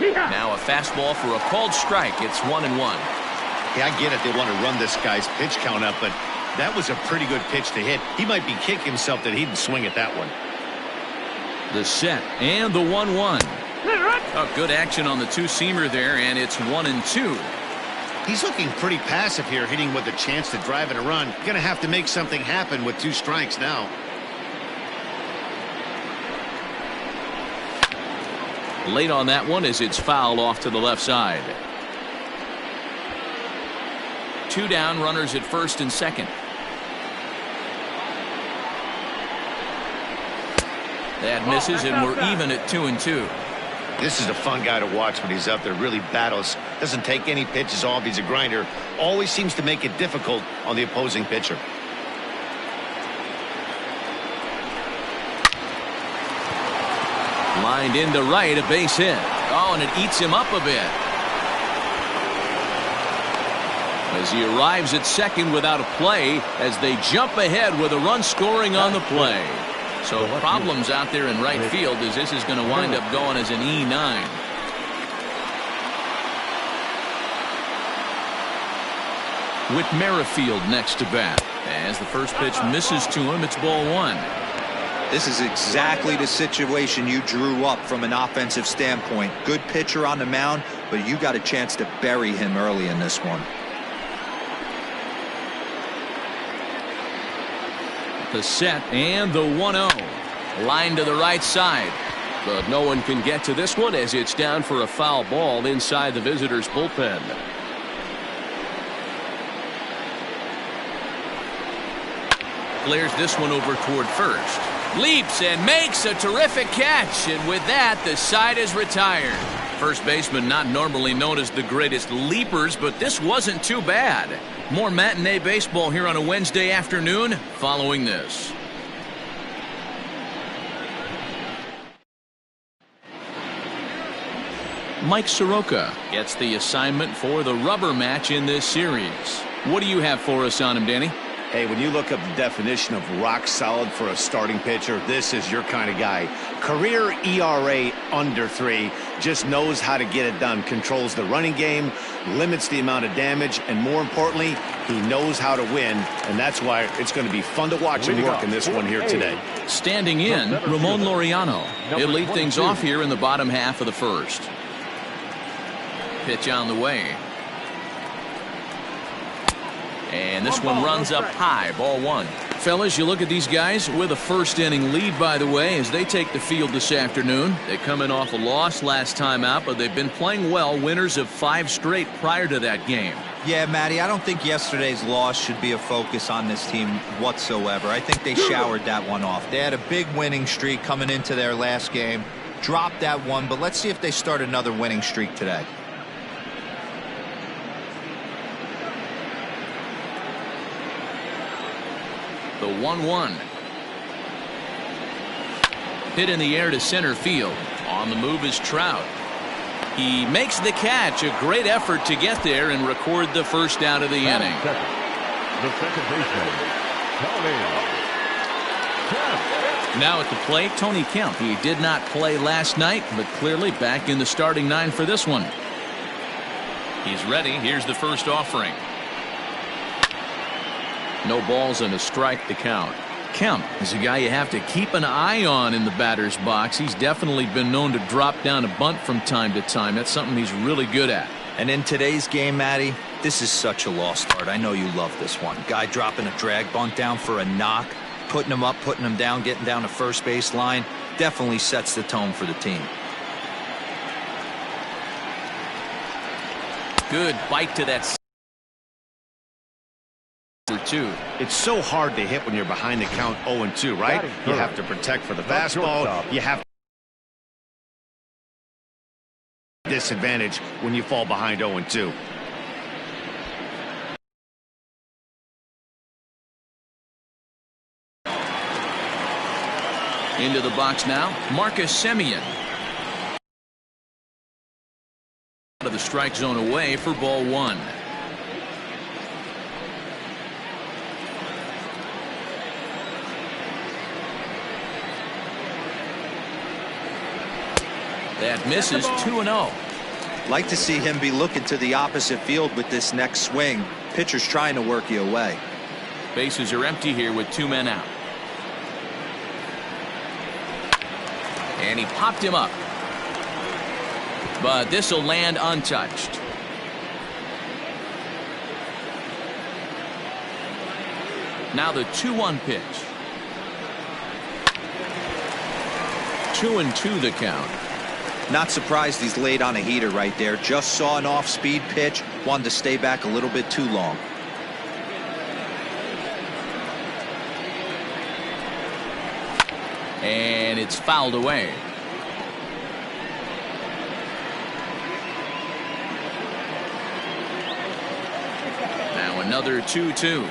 Now a fastball for a called strike. It's 1-1. Yeah, I get it. They want to run this guy's pitch count up, but that was a pretty good pitch to hit. He might be kicking himself that he didn't swing at that one. The set and the 1-1. Oh, good action on the two-seamer there, and it's 1-2. He's looking pretty passive here, hitting with a chance to drive in a run. Going to have to make something happen with 2 strikes now. Late on that one as it's fouled off to the left side. 2 down, runners at first and second. That misses, and we're even at 2-2. This is a fun guy to watch when he's up there. Really battles. Doesn't take any pitches off. He's a grinder. Always seems to make it difficult on the opposing pitcher. Lined into right, a base hit. Oh, and it eats him up a bit. As he arrives at second without a play, as they jump ahead with a run scoring on the play. So problems out there in right field, as this is going to wind up going as an E9. With Merrifield next to bat. As the first pitch misses to him, it's ball 1. This is exactly the situation you drew up from an offensive standpoint. Good pitcher on the mound, but you got a chance to bury him early in this one. The set and the 1-0. Line to the right side. But no one can get to this one as it's down for a foul ball inside the visitors' bullpen. Clears this one over toward first. Leaps and makes a terrific catch. And with that, the side is retired. First baseman not normally known as the greatest leapers, but this wasn't too bad. More matinee baseball here on a Wednesday afternoon following this. Mike Soroka gets the assignment for the rubber match in this series. What do you have for us on him, Danny? Hey, when you look up the definition of rock solid for a starting pitcher, this is your kind of guy. Career ERA under 3, just knows how to get it done, controls the running game, limits the amount of damage, and more importantly, he knows how to win, and that's why it's going to be fun to watch him work in this one here today. Standing in, Ramon Laureano. He'll lead things off here in the bottom half of the first. Pitch on the way. And this one runs up high, ball 1. Fellas, you look at these guys with a first inning lead, by the way, as they take the field this afternoon. They come in off a loss last time out, but they've been playing well, winners of 5 straight prior to that game. Yeah, Matty, I don't think yesterday's loss should be a focus on this team whatsoever. I think they showered that one off. They had a big winning streak coming into their last game, dropped that one, but let's see if they start another winning streak today. The 1-1. Hit in the air to center field. On the move is Trout. He makes the catch. A great effort to get there and record the first out of the inning. The second baseman, Tony Kemp. Now at the plate, Tony Kemp. He did not play last night, but clearly back in the starting 9 for this one. He's ready. Here's the first offering. No balls and a strike to count. Kemp is a guy you have to keep an eye on in the batter's box. He's definitely been known to drop down a bunt from time to time. That's something he's really good at. And in today's game, Matty, this is such a lost art. I know you love this one. Guy dropping a drag bunt down for a knock, putting him up, putting him down, getting down to first base line. Definitely sets the tone for the team. Good bite to that. 2. It's so hard to hit when you're behind the count 0-2, right? You have to protect for the fastball. You have disadvantage when you fall behind 0-2. Into the box now, Marcus Semien. Out of the strike zone away for ball 1. That misses. 2-0. Like to see him be looking to the opposite field with this next swing. Pitcher's trying to work you away. Bases are empty here with 2 men out. And he popped him up. But this will land untouched. Now the 2-1 pitch. 2-2 the count. Not surprised he's laid on a heater right there. Just saw an off-speed pitch. Wanted to stay back a little bit too long. And it's fouled away. Now another 2-2.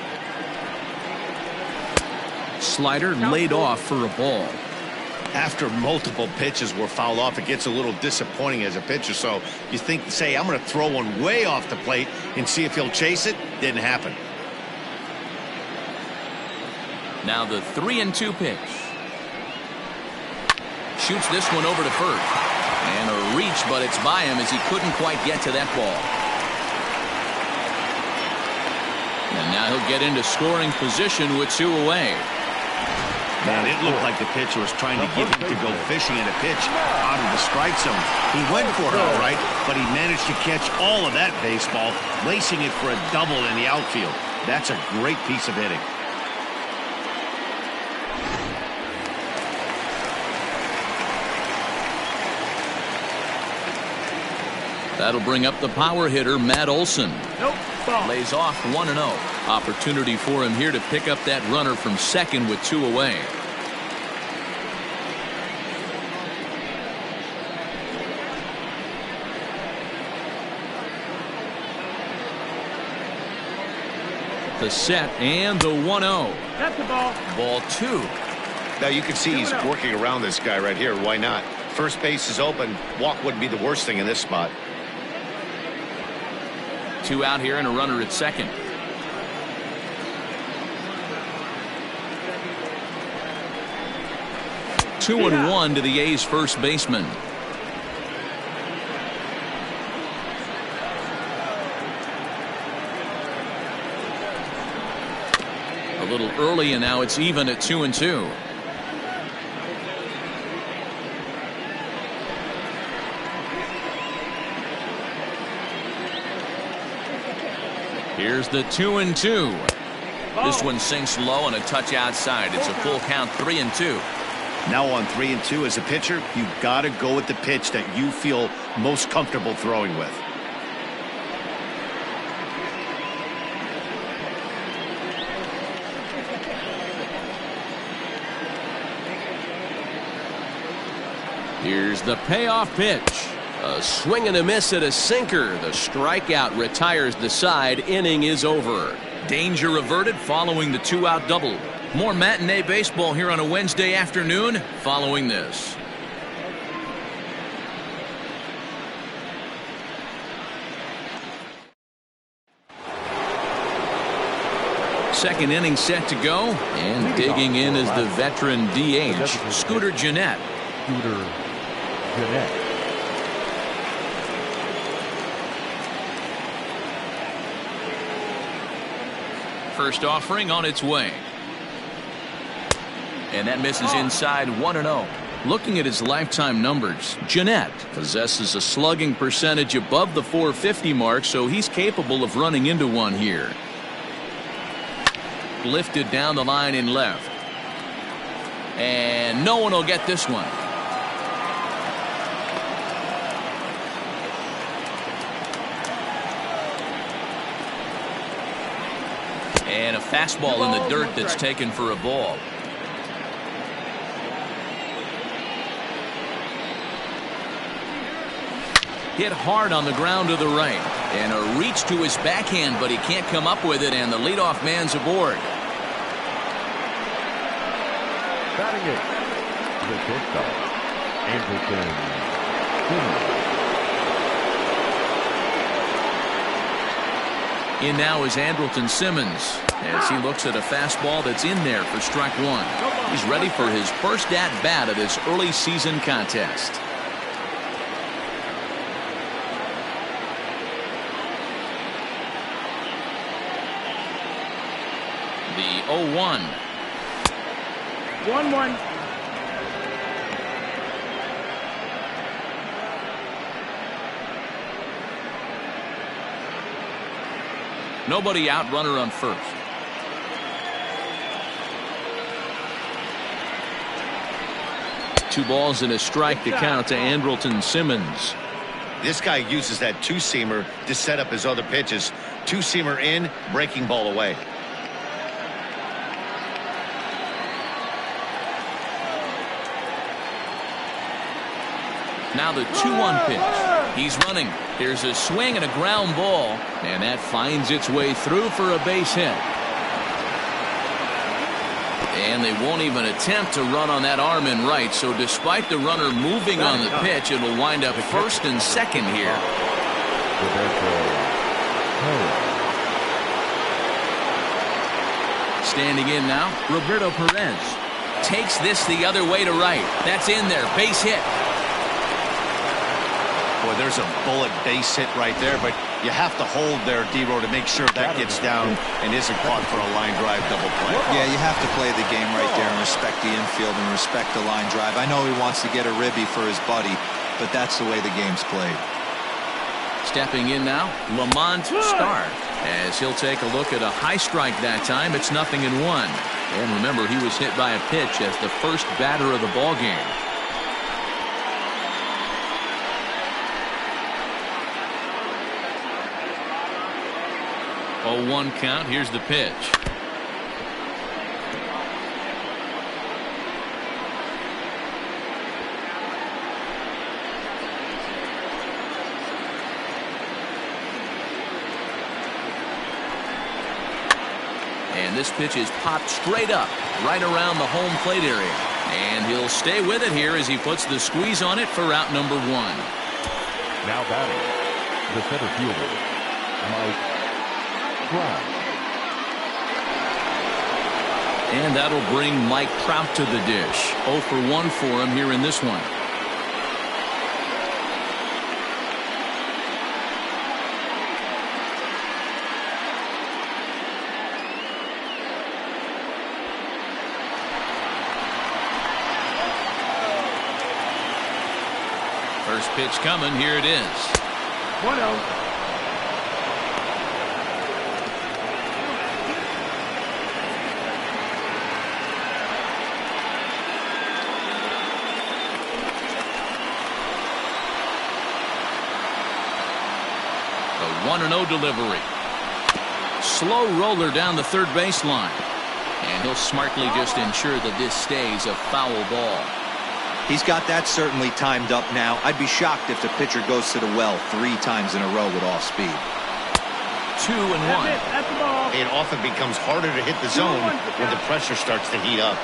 Slider laid off for a ball. After multiple pitches were fouled off, it gets a little disappointing as a pitcher. So you think, say, I'm going to throw one way off the plate and see if he'll chase it. Didn't happen. Now the 3-2 pitch. Shoots this one over to first. And a reach, but it's by him as he couldn't quite get to that ball. And now he'll get into scoring position with 2 away. Man, it looked like the pitcher was trying to get him to go fishing in a pitch out of the strike zone. He went for it all right, but he managed to catch all of that baseball, lacing it for a double in the outfield. That's a great piece of hitting. That'll bring up the power hitter, Matt Olson. Lays off 1-0. Opportunity for him here to pick up that runner from second with 2 away. The set and the 1-0. That's the ball. Ball 2. Now you can see he's working around this guy right here. Why not? First base is open. Walk wouldn't be the worst thing in this spot. 2 out here and a runner at second. Two and 1 to the A's first baseman. A little early, and now it's even at 2-2. Here's the 2-2. This one sinks low and a touch outside. It's a full count, 3-2. Now on 3-2 as a pitcher, you've got to go with the pitch that you feel most comfortable throwing with. Here's the payoff pitch. A swing and a miss at a sinker. The strikeout retires the side. Inning is over. Danger averted following the 2-out double. More matinee baseball here on a Wednesday afternoon following this. Second inning set to go, and digging in is the veteran DH, Scooter Gennett. First offering on its way. And that misses inside, 1-0. Looking at his lifetime numbers, Gennett possesses a slugging percentage above the .450 mark, so he's capable of running into one here. Lifted down the line in left. And no one will get this one. And a fastball in the dirt that's taken for a ball. Hit hard on the ground to the right. And a reach to his backhand, but he can't come up with it, and the leadoff man's aboard. Batting it, the shortstop, Andrelton Simmons. In now is Andrelton Simmons as he looks at a fastball that's in there for strike 1. He's ready for his first at-bat of this early season contest. 0-1. 1-1. Nobody out, runner on first. Two balls and a strike to count to Andrelton Simmons. This guy uses that two-seamer to set up his other pitches. Two-seamer in, breaking ball away. Now the 2-1 pitch. He's running. There's a swing and a ground ball, and that finds its way through for a base hit. And they won't even attempt to run on that arm in right, so despite the runner moving on the pitch, it'll wind up first and second here. Standing in now, Roberto Perez takes this the other way to right. That's in there, base hit. Boy, there's a bullet base hit right there, but you have to hold there, D-Row, to make sure that gets down and isn't caught for a line drive double play. Yeah, you have to play the game right there and respect the infield and respect the line drive. I know he wants to get a ribby for his buddy, but that's the way the game's played. Stepping in now, Lamont Starr, as he'll take a look at a high strike that time. It's 0-1. And remember, he was hit by a pitch as the first batter of the ball game. 0-1 count. Here's the pitch. And this pitch is popped straight up, right around the home plate area. And he'll stay with it here as he puts the squeeze on it for out number 1. Now batting, the center fielder, Mike Trout. And that'll bring Mike Trout to the dish. 0 for 1 for him here in this one. First pitch coming. Here it is. 1-0. The 1-0 delivery. Slow roller down the third baseline. And he'll smartly just ensure that this stays a foul ball. He's got that certainly timed up now. I'd be shocked if the pitcher goes to the well 3 times in a row with off speed. 2-1. That's the ball. It often becomes harder to hit the zone when the pressure starts to heat up.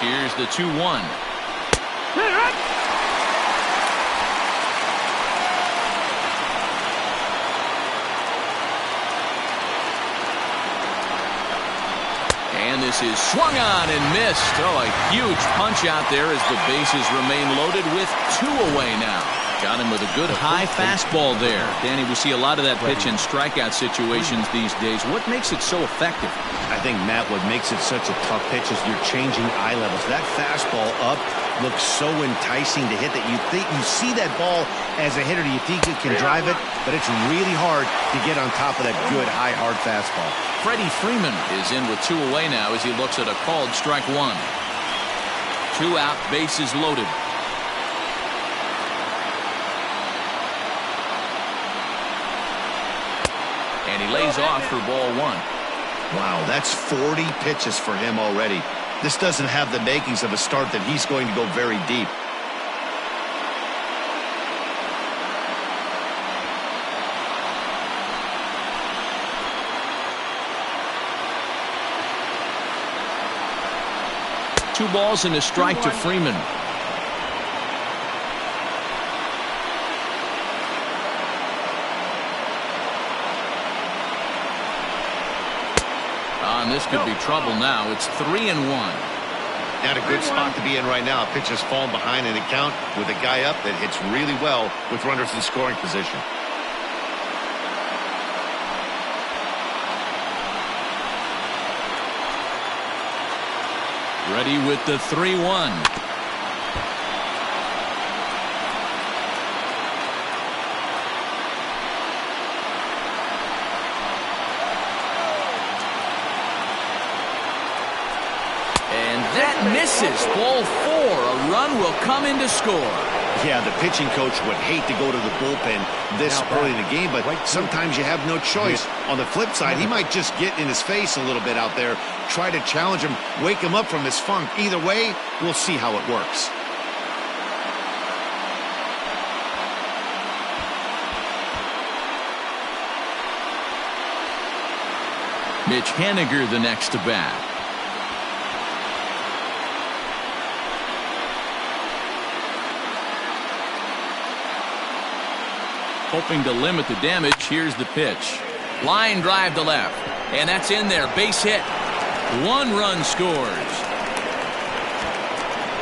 Here's the 2-1. And this is swung on and missed. Oh, a huge punch out there as the bases remain loaded with 2 away now. Got him with a good high fastball there. Danny, we see a lot of that pitch in strikeout situations these days. What makes it so effective? I think, Matt, what makes it such a tough pitch is you're changing eye levels. That fastball up looks so enticing to hit that you see that ball as a hitter, you think you can drive it, but it's really hard to get on top of that good high hard fastball. Freddie Freeman is in with 2 away now as he looks at a called strike 1. 2 out, bases loaded. And he lays off for ball 1. Wow, that's 40 pitches for him already. This doesn't have the makings of a start that he's going to go very deep. Two balls and a strike to Freeman. And this could be trouble now. It's 3-1. Not a good spot to be in right now. Pitcher's falling behind in the count with a guy up that hits really well with runners in scoring position. Ready with the 3-1. And that misses. Ball 4. A run will come in to score. Yeah, the pitching coach would hate to go to the bullpen this early in the game, but sometimes you have no choice. On the flip side, he might just get in his face a little bit out there, try to challenge him, wake him up from his funk. Either way, we'll see how it works. Mitch Haniger the next to bat. Hoping to limit the damage. Here's the pitch. Line drive to left. And that's in there. Base hit. 1 run scores.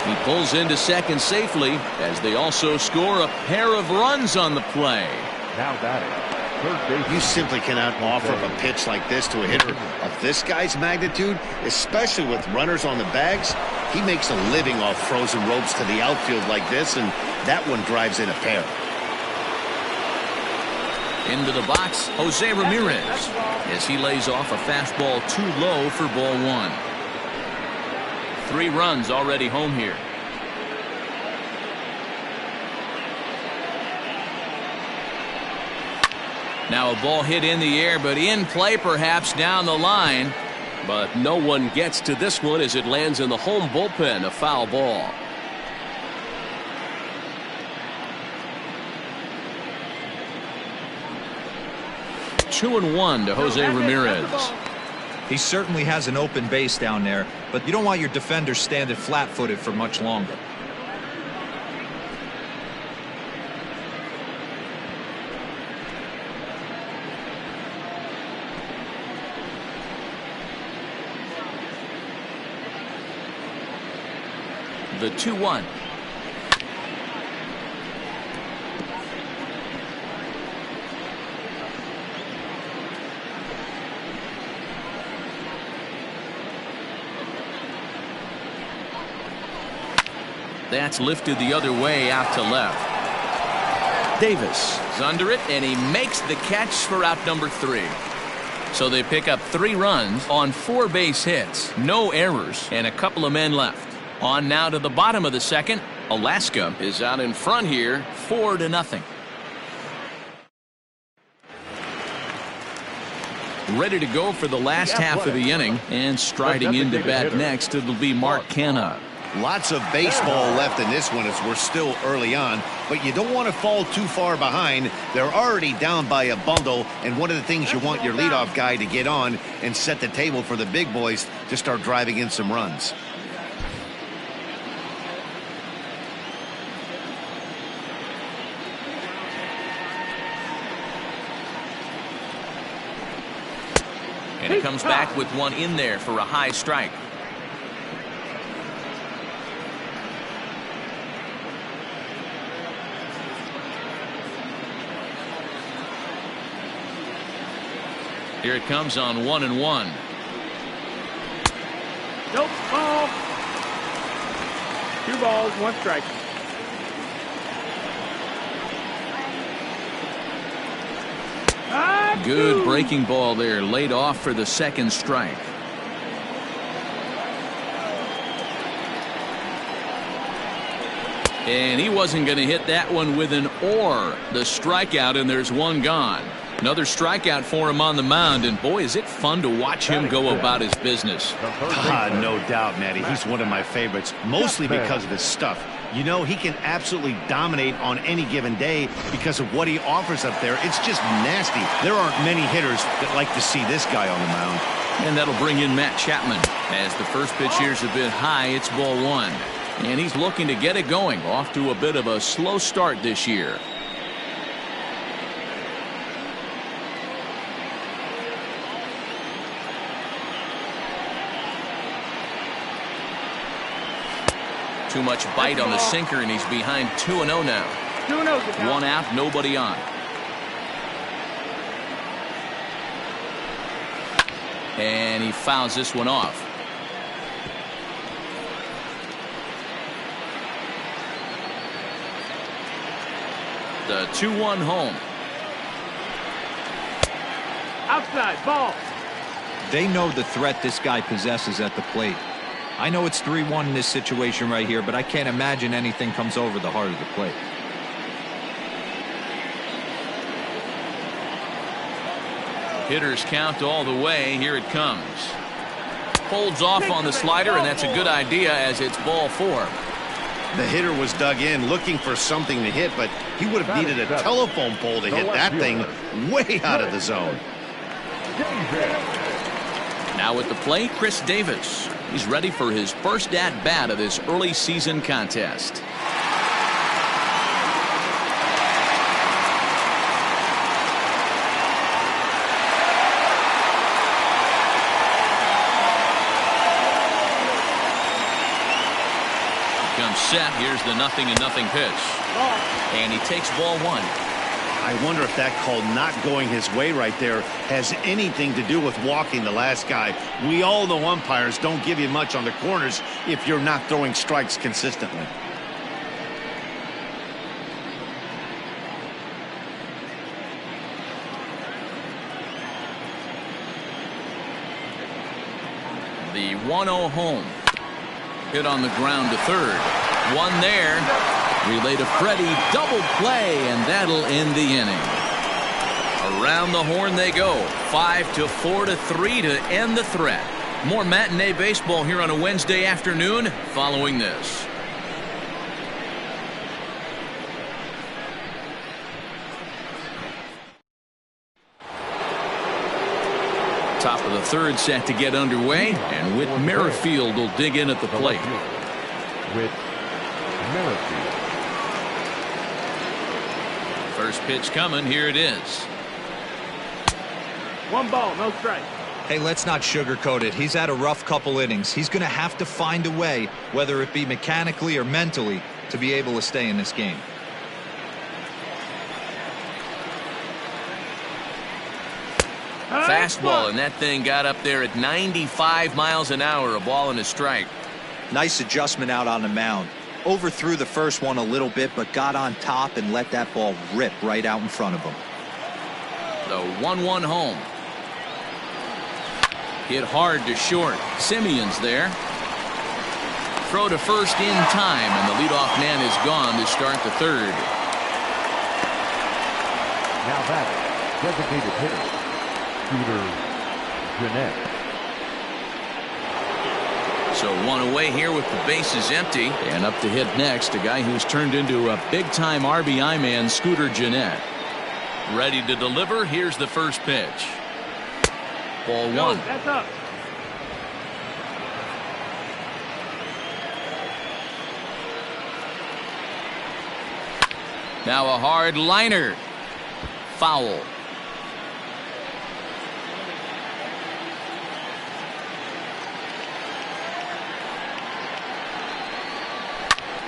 He pulls into second safely as they also score a pair of runs on the play. Now batting, third base. You simply cannot offer up a pitch like this to a hitter of this guy's magnitude, especially with runners on the bags. He makes a living off frozen ropes to the outfield like this, and that one drives in a pair. Into the box, Jose Ramirez, as he lays off a fastball too low for ball 1. 3 runs already home here. Now a ball hit in the air, but in play perhaps down the line. But no one gets to this one as it lands in the home bullpen, a foul ball. 2-1 to Jose Ramirez. He certainly has an open base down there, but you don't want your defender standing flat-footed for much longer. The 2-1. That's lifted the other way out to left. Davis is under it, and he makes the catch for out number 3. So they pick up 3 runs on 4 base hits, no errors, and a couple of men left. On now to the bottom of the second. Alaska is out in front here, 4-0. Ready to go for the last half of the inning, and striding into bat next, it'll be Mark Canha. Lots of baseball left in this one as we're still early on, but you don't want to fall too far behind. They're already down by a bundle, and one of the things you want your leadoff guy to get on and set the table for the big boys to start driving in some runs. And he comes back with one in there for a high strike. Here it comes on 1-1. Nope, ball. 2 balls, 1 strike. Good breaking ball there, laid off for the second strike. And he wasn't going to hit that one with an or. The strikeout, and there's 1 gone. Another strikeout for him on the mound, and boy, is it fun to watch him go about his business. No doubt, Matty. He's one of my favorites, mostly because of his stuff. You know, he can absolutely dominate on any given day because of what he offers up there. It's just nasty. There aren't many hitters that like to see this guy on the mound. And that'll bring in Matt Chapman. As the first pitch here's a bit high, it's ball 1. And he's looking to get it going. Off to a bit of a slow start this year. Too much bite on the sinker, and he's behind 2-0 now. 2-0. One out, nobody on. And he fouls this one off. The 2-1 home. Outside, ball. They know the threat this guy possesses at the plate. I know it's 3-1 in this situation right here, but I can't imagine anything comes over the heart of the plate. Hitters count all the way. Here it comes. Holds off on the slider, and that's a good idea as it's ball 4. The hitter was dug in looking for something to hit, but he would have needed a telephone pole to hit that thing way out of the zone. Now at the plate, Chris Davis. He's ready for his first at-bat of this early season contest. Comes set. Here's the 0-0 pitch. And he takes ball 1. I wonder if that call not going his way right there has anything to do with walking the last guy. We all know umpires don't give you much on the corners if you're not throwing strikes consistently. The 1-0 home. Hit on the ground to third. One there. Relay to Freddie. Double play, and that'll end the inning. Around the horn they go. 5-4-3 to end the threat. More matinee baseball here on a Wednesday afternoon following this. Top of the third set to get underway, and Whit Merrifield will dig in at the plate. Whit Merrifield. First pitch coming. Here it is. 1 ball, no strike. Hey, let's not sugarcoat it. He's had a rough couple innings. He's going to have to find a way, whether it be mechanically or mentally, to be able to stay in this game. Fastball, and that thing got up there at 95 miles an hour, a ball and a strike. Nice adjustment out on the mound. Overthrew the first one a little bit, but got on top and let that ball rip right out in front of him. The 1-1 home. Hit hard to short. Simeon's there. Throw to first in time, and the leadoff man is gone to start the third. Now batting, designated hitter, Scooter Gennett. So one away here with the bases empty. And up to hit next, a guy who's turned into a big-time RBI man, Scooter Gennett. Ready to deliver. Here's the first pitch. Ball 1. That's up. Now a hard liner. Foul.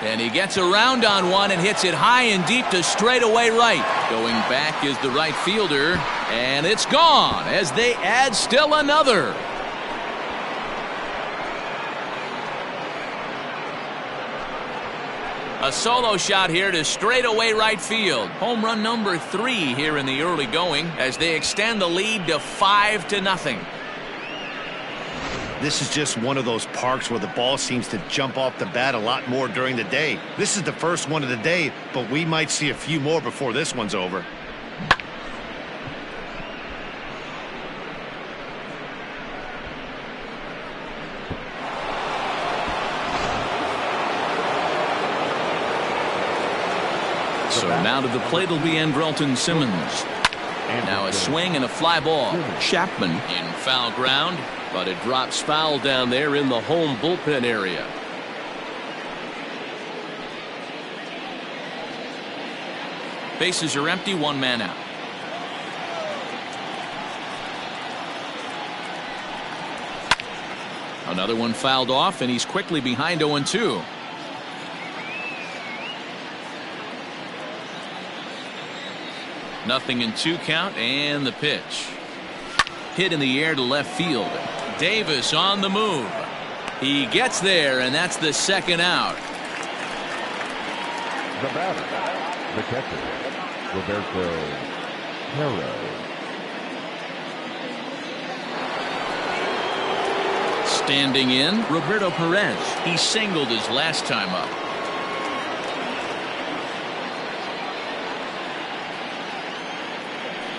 And he gets around on one and hits it high and deep to straightaway right. Going back is the right fielder, and it's gone as they add still another. A solo shot here to straightaway right field. Home run number 3 here in the early going as they extend the lead to 5-0. This is just one of those parks where the ball seems to jump off the bat a lot more during the day. This is the first one of the day, but we might see a few more before this one's over. So now to the plate will be Andrelton Simmons. Now a swing and a fly ball. Chapman in foul ground, but it drops foul down there in the home bullpen area. Bases are empty, 1 man out. Another one fouled off, and he's quickly behind 0-2. 0-2 count, and the pitch. Hit in the air to left field. Davis on the move. He gets there, and that's the second out. The batter, the catcher, Roberto Haro. Standing in, Roberto Perez. He singled his last time up.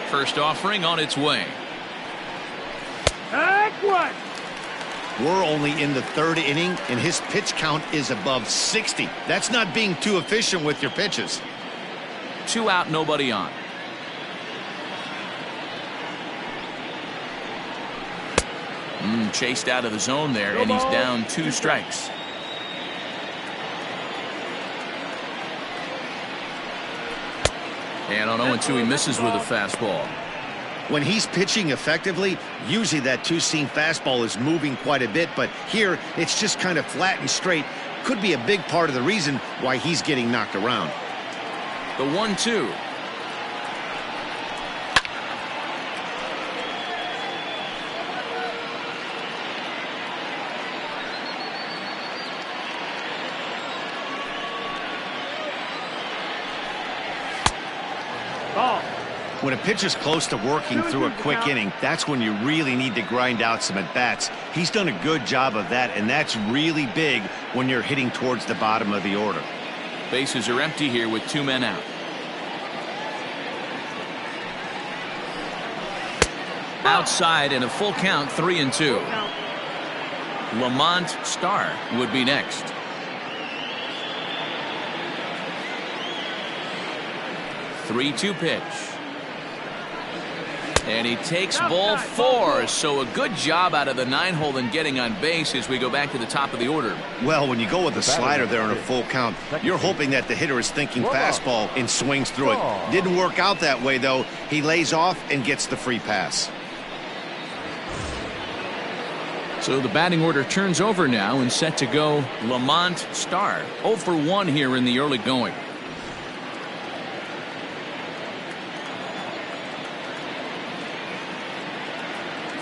First offering on its way. What? We're only in the third inning, and his pitch count is above 60. That's not being too efficient with your pitches. 2 out, nobody on. Chased out of the zone there, and he's down 2 strikes. And on 0-2, he misses with a fastball. When he's pitching effectively, usually that 2-seam fastball is moving quite a bit, but here it's just kind of flat and straight. Could be a big part of the reason why he's getting knocked around. The 1-2. Ball. When a pitcher's close to working through a quick inning, that's when you really need to grind out some at-bats. He's done a good job of that, and that's really big when you're hitting towards the bottom of the order. Bases are empty here with 2 men out. Outside in a full count, 3-2. Lamont Starr would be next. 3-2 pitch. And he takes ball 4, so a good job out of the 9-hole in getting on base as we go back to the top of the order. Well, when you go with a slider there in a full count, you're hoping that the hitter is thinking fastball and swings through it. Didn't work out that way, though. He lays off and gets the free pass. So the batting order turns over now and set to go Lamont Starr. 0 for 1 here in the early going.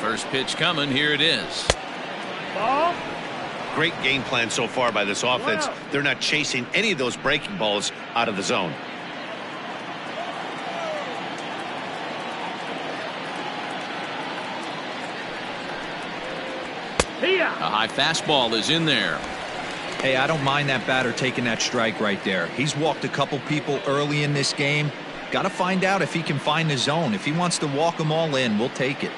First pitch coming. Here it is. Ball. Great game plan so far by this offense. They're not chasing any of those breaking balls out of the zone. A high fastball is in there. Hey, I don't mind that batter taking that strike right there. He's walked a couple people early in this game. Got to find out if he can find the zone. If he wants to walk them all in, we'll take it.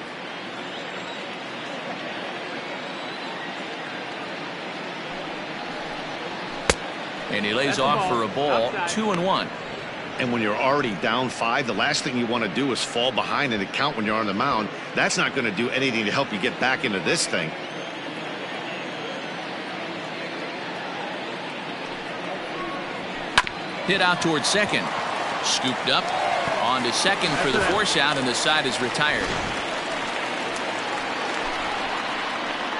And he lays off for a ball. 2-1. And when you're already down 5, the last thing you want to do is fall behind in the count when you're on the mound. That's not going to do anything to help you get back into this thing. Hit out towards second. Scooped up. On to second for the force out, and the side is retired.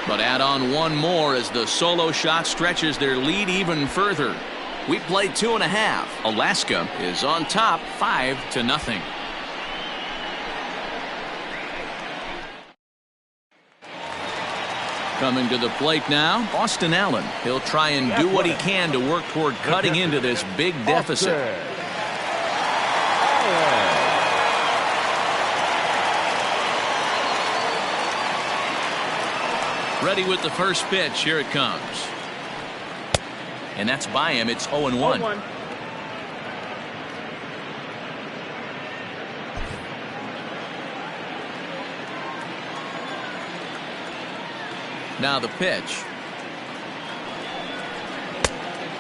But add on one more as the solo shot stretches their lead even further. We played 2.5. Alaska is on top 5-0. Coming to the plate now, Austin Allen. He'll try and do what he can to work toward cutting into this big deficit. Ready with the first pitch. Here it comes. And that's by him. It's 0-1. Now the pitch.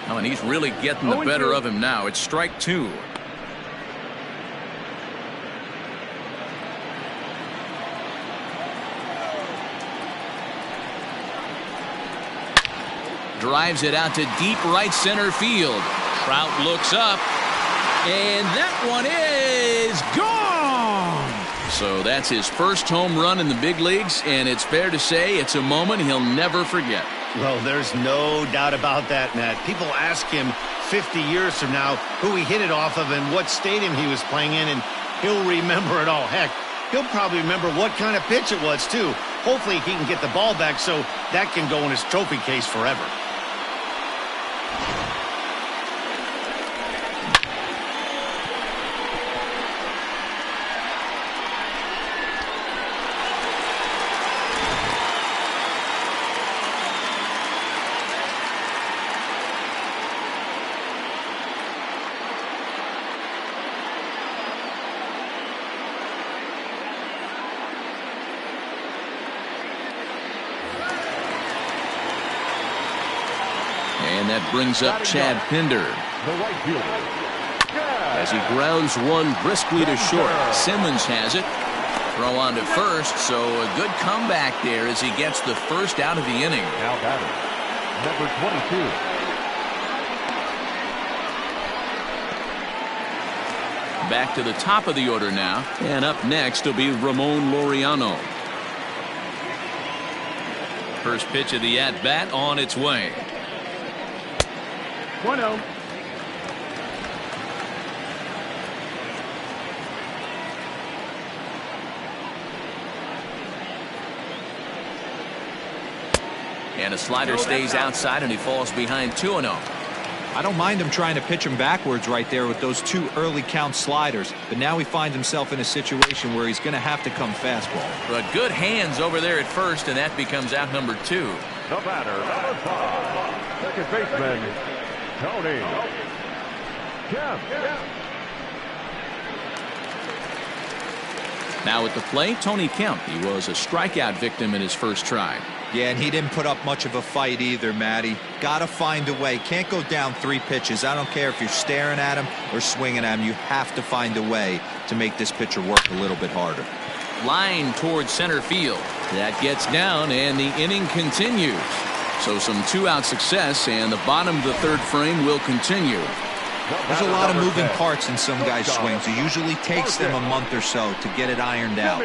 Oh, and he's really getting the better of him now. It's strike 2. Drives it out to deep right center field. Trout looks up, and that one is gone. So that's his first home run in the big leagues, and it's fair to say it's a moment he'll never forget. Well, there's no doubt about that, Matt. People ask him 50 years from now who he hit it off of and what stadium he was playing in, and He'll remember it all. Heck, he'll probably remember what kind of pitch it was, too. Hopefully he can get the ball back so that can go in his trophy case forever. And that brings up Chad Pinder. The right fielder. As he grounds one briskly to short. Simmons has it. Throw on to first, so a good comeback there as he gets the first out of the inning. Now batter, number 22. Back to the top of the order now. And up next will be Ramon Laureano. First pitch of the at-bat on its way. 1-0. And a slider stays outside and he falls behind 2-0. I don't mind him trying to pitch him backwards right there with those 2 early count sliders, but now he finds himself in a situation where he's going to have to come fastball. But good hands over there at first, and that becomes out number 2. The batter, number 5, second baseman, Tony Kemp. Now at the plate, Tony Kemp. He was a strikeout victim in his first try. Yeah, and he didn't put up much of a fight either, Matty. Got to find a way. Can't go down 3 pitches. I don't care if you're staring at him or swinging at him. You have to find a way to make this pitcher work a little bit harder. Line towards center field. That gets down, and the inning continues. So some 2-out success, and the bottom of the 3rd frame will continue. There's a lot of moving parts in some guys' swings. It usually takes them a month or so to get it ironed out.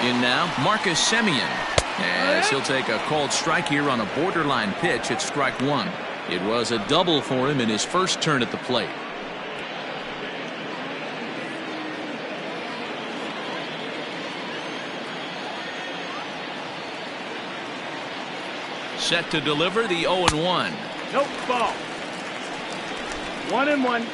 In now, Marcus Semien, as he'll take a called strike here on a borderline pitch at strike 1. It was a double for him in his first turn at the plate. Set to deliver the 0-1. Nope, ball. 1-1.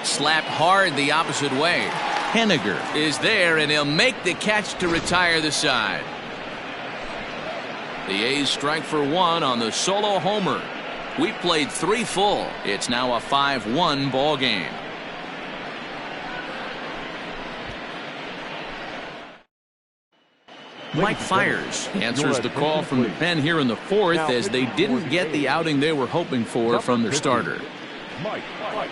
Slapped hard the opposite way. Henniger is there, and he'll make the catch to retire the side. The A's strike for 1 on the solo homer. We played 3 full. It's now a 5-1 ball game. Mike Fiers answers the call from the pen here in the 4th as they didn't get the outing they were hoping for from their starter. Mike Fiers.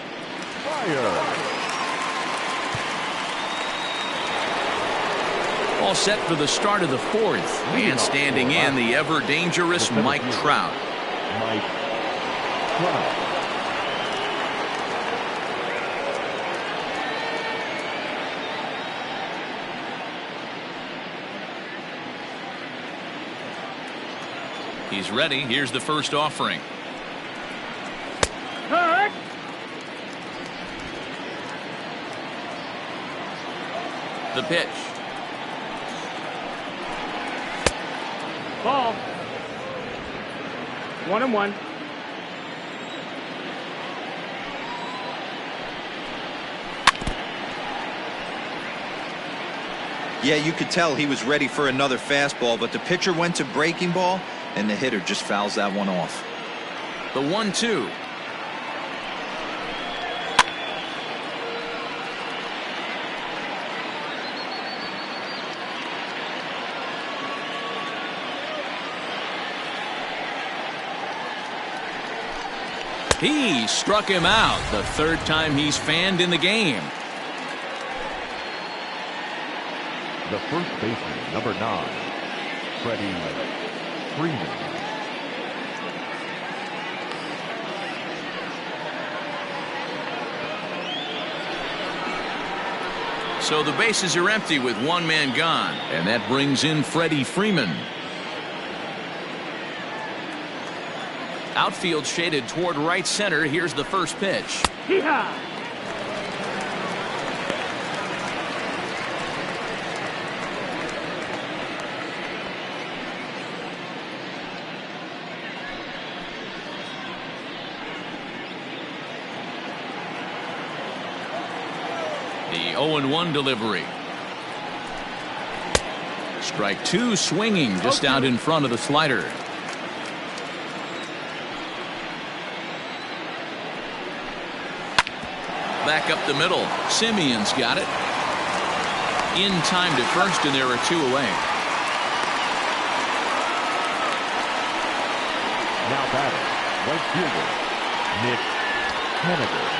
All set for the start of the 4th. And standing in, the ever-dangerous Mike Trout. Mike Trout. He's ready. Here's the first offering. Hurt. The pitch. Ball. 1-1. Yeah, you could tell he was ready for another fastball, but the pitcher went to breaking ball, and the hitter just fouls that one off. The 1-2. He struck him out, the 3rd time he's fanned in the game. The first baseman, number 9, Freddie Freeman. So the bases are empty with one man gone, and that brings in Freddie Freeman. Outfield shaded toward right center. Here's the first pitch. Hee-haw! The 0-1 delivery. Strike two, swinging just out in front of the slider. Back up the middle. Simeon's got it. In time to first, and there are two away. Now batting, right fielder, Mitch Haniger.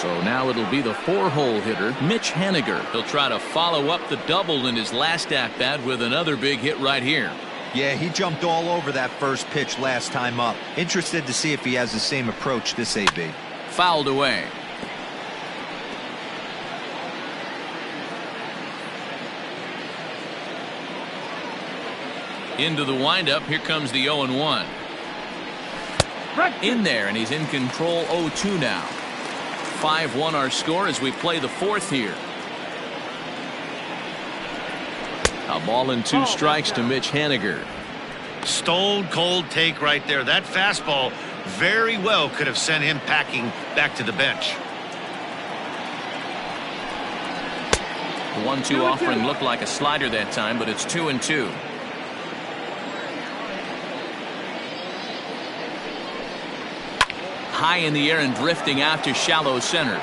So now it'll be the four-hole hitter, Mitch Haniger. He'll try to follow up the double in his last at-bat with another big hit right here. Yeah, he jumped all over that first pitch last time up. Interested to see if he has the same approach this AB. Fouled away. Into the windup. Here comes the 0-1. In there, and he's in control. 0-2 now. 5-1 our score as we play the fourth here. A ball and two strikes to Mitch Haniger. Stone cold take right there. That fastball very well could have sent him packing back to the bench. The 1-2 offering looked like a slider that time, but it's 2-2. High in the air and drifting out to shallow center.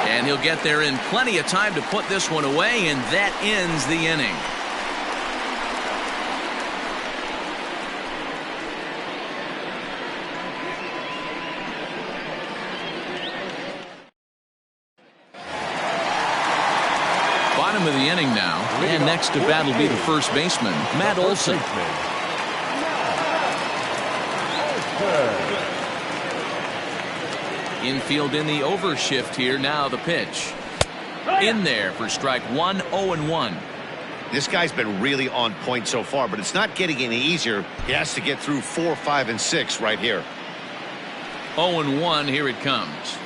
And he'll get there in plenty of time to put this one away, and that ends the inning. Bottom of the inning now, and next to bat will be the first baseman, Matt Olson. Infield in the overshift here. Now the pitch. In there for strike one. 0-1. This guy's been really on point so far, but it's not getting any easier. He has to get through 4, 5, and 6 right here. 0-1. Here it comes.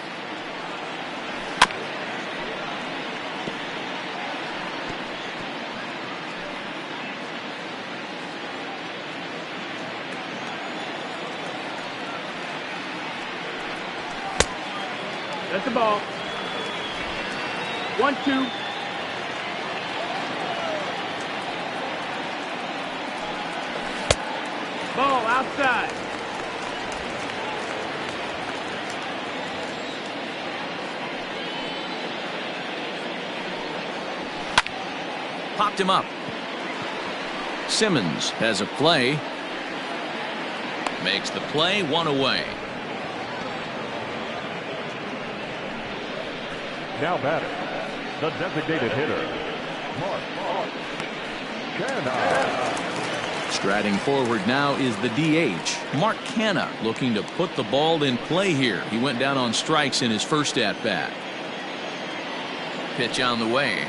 That's the ball. 1-2. Ball outside. Popped him up. Simmons has a play. Makes the play. One away. Now batting, the designated hitter, Mark Canha. Striding forward now is the DH, Mark Canha, looking to put the ball in play here. He went down on strikes in his first at-bat. Pitch on the way.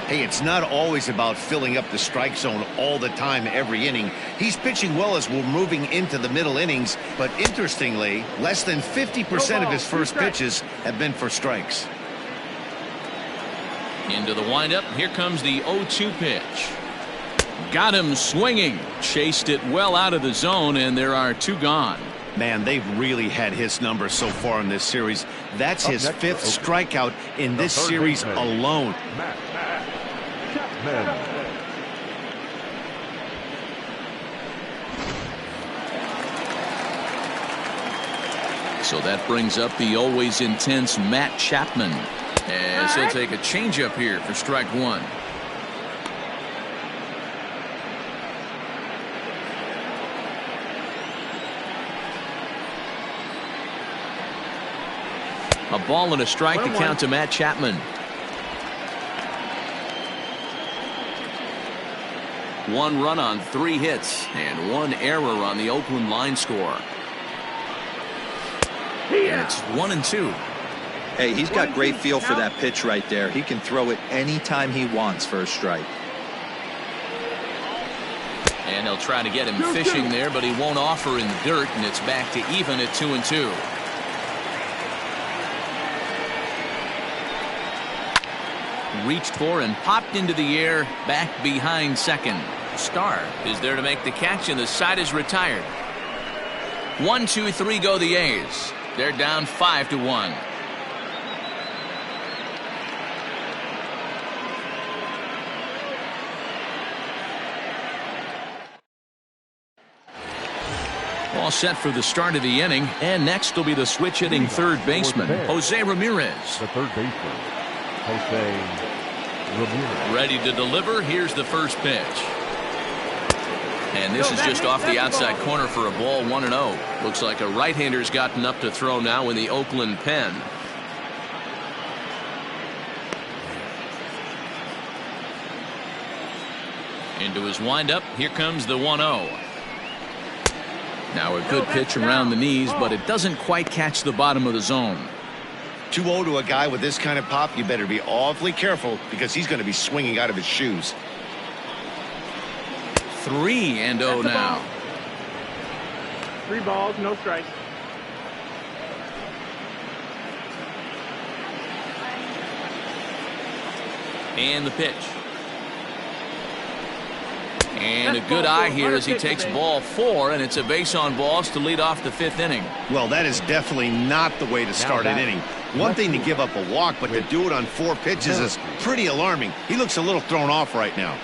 Hey, it's not always about filling up the strike zone all the time every inning. He's pitching well as we're moving into the middle innings, but interestingly, less than 50% of his first pitches have been for strikes. Into the windup. Here comes the 0-2 pitch. Got him swinging. Chased it well out of the zone, and there are two gone. Man, they've really had his number so far in this series. That's his fifth strikeout in this series alone. So that brings up the always intense Matt Chapman, as he'll take a changeup here for strike one. A ball and a strike to count to Matt Chapman. 1 run on 3 hits and 1 error on the Oakland line score. And it's 1-2. Hey, he's got great feel for that pitch right there. He can throw it anytime he wants for a strike. And they'll try to get him fishing there, but he won't offer in the dirt, and it's back to even at 2-2. Reached for and popped into the air, back behind second. Starr is there to make the catch, and the side is retired. 1-2-3 go the A's. They're down 5-1. All set for the start of the inning, and next will be the switch-hitting third baseman, Jose Ramirez. The third baseman, Jose Ramirez. Ready to deliver. Here's the first pitch. And this is just off the outside corner for a ball, 1-0. Looks like a right-hander's gotten up to throw now in the Oakland pen. Into his windup. Here comes the 1-0. Now a good pitch around the knees, but it doesn't quite catch the bottom of the zone. 2-0 to a guy with this kind of pop, you better be awfully careful because he's going to be swinging out of his shoes. 3-0 now. 3 balls, no strikes. And the pitch. And a good eye here as he takes ball 4, and it's a base on balls to lead off the 5th inning. Well, that is definitely not the way to start an inning. One thing to give up a walk, but to do it on 4 pitches is pretty alarming. He looks a little thrown off right now.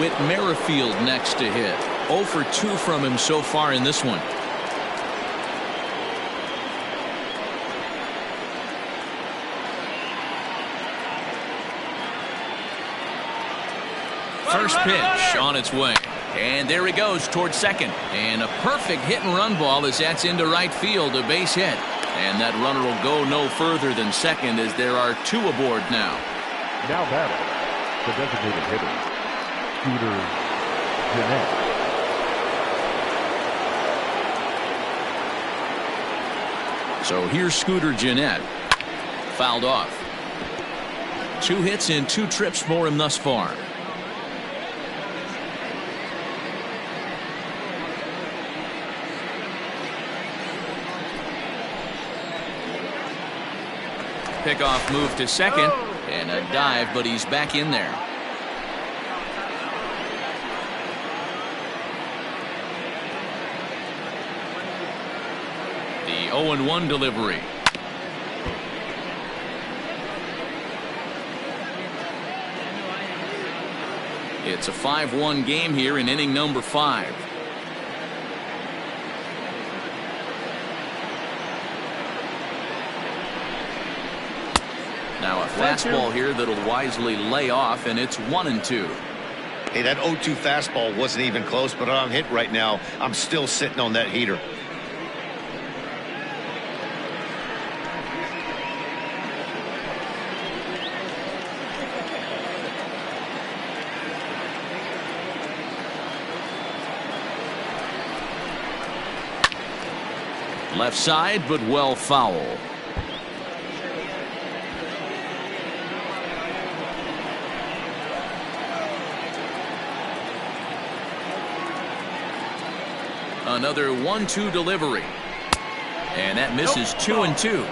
Whit Merrifield next to hit. 0 for 2 from him so far in this one. First pitch on its way. And there he goes towards second. And a perfect hit-and-run ball as that's into right field, a base hit. And that runner will go no further than second as there are 2 aboard now. Now battle, the designated hitter, Scooter Gennett. So here's Scooter Gennett. Fouled off. 2 hits and 2 trips for him thus far. Pickoff move to second, and a dive, but he's back in there. The 0-1 delivery. It's a 5-1 game here in inning number 5. Now a fastball here that'll wisely lay off, and it's 1-2. Hey, that 0-2 fastball wasn't even close, but on hit right now, I'm still sitting on that heater. Left side, but well foul. Another 1-2 delivery. And that misses 2-2.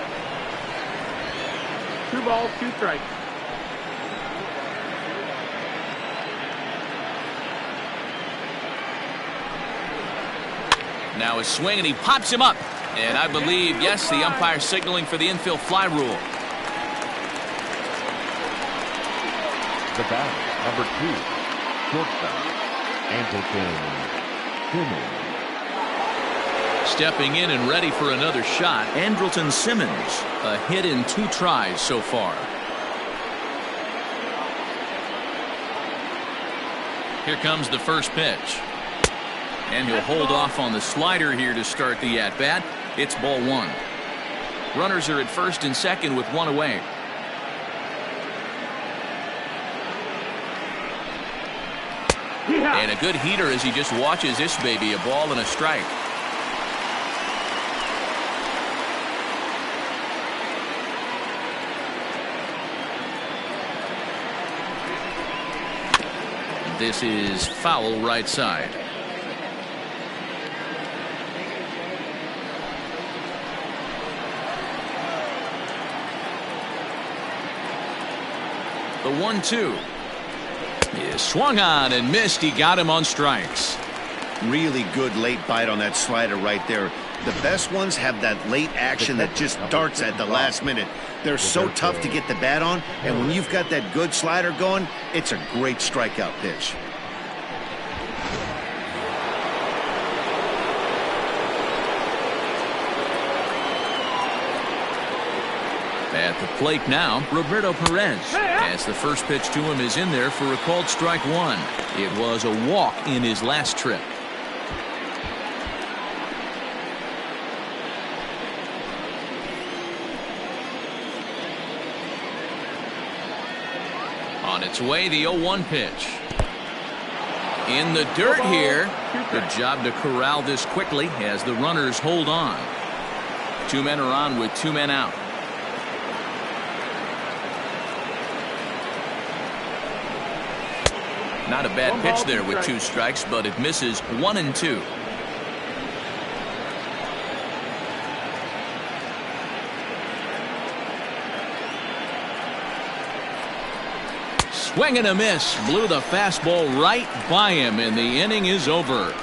2 balls, 2 strikes. Now a swing, and he pops him up. And I believe, yes, the umpire signaling for the infield fly rule. The batter, number 2, shortstop, Andrelton Simmons. Stepping in and ready for another shot, Andrelton Simmons. A hit in 2 tries so far. Here comes the first pitch. And he'll hold off on the slider here to start the at-bat. It's ball 1. Runners are at first and second with 1 away. And a good heater as he just watches this baby, a ball and a strike. This is foul right side. The 1-2 is swung on and missed. He got him on strikes. Really good late bite on that slider right there. The best ones have that late action that just darts at the last minute. They're so tough to get the bat on, and when you've got that good slider going, it's a great strikeout pitch. At the plate now, Roberto Perez, as the first pitch to him is in there for a called strike one. It was a walk in his last trip. On its way, the 0-1 pitch. In the dirt here. Good job to corral this quickly as the runners hold on. 2 men are on with 2 men out. Not a bad pitch there with 2 strikes, but it misses 1-2. Swing and a miss. Blew the fastball right by him, and the inning is over.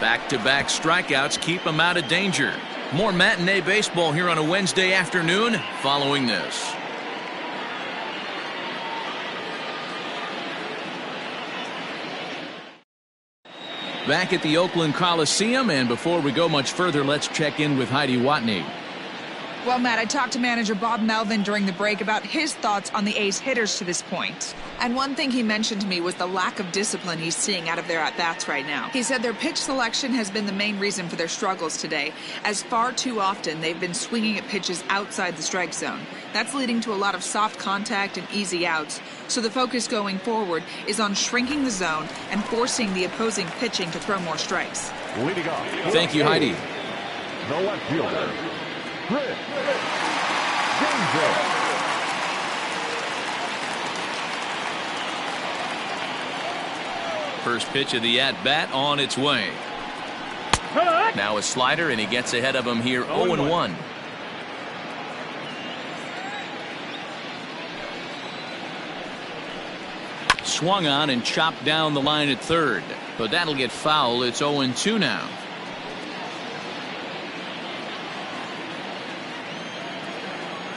Back-to-back strikeouts keep him out of danger. More matinee baseball here on a Wednesday afternoon following this. Back at the Oakland Coliseum, and before we go much further, let's check in with Heidi Watney. Well, Matt, I talked to manager Bob Melvin during the break about his thoughts on the A's hitters to this point. And one thing he mentioned to me was the lack of discipline he's seeing out of their at-bats right now. He said their pitch selection has been the main reason for their struggles today, as far too often they've been swinging at pitches outside the strike zone. That's leading to a lot of soft contact and easy outs. So the focus going forward is on shrinking the zone and forcing the opposing pitching to throw more strikes. Leading off. Thank you, Heidi. The left fielder, Chris James. First pitch of the at-bat on its way. Now a slider, and he gets ahead of him here 0-1. Swung on and chopped down the line at third, but that'll get foul. It's 0-2 now.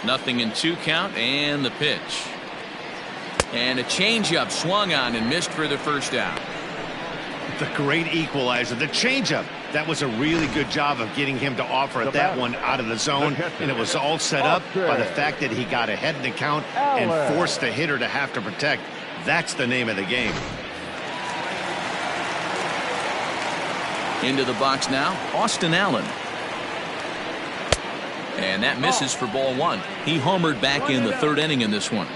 Nothing in 2 count, and the pitch. And a changeup swung on and missed for the first out. The great equalizer, the changeup. That was a really good job of getting him to offer at that one out of the zone, and it was all set up by the fact that he got ahead in the count and forced the hitter to have to protect. That's the name of the game. Into the box now, Austin Allen. And that misses for ball 1. He homered back in the 3rd inning in this one.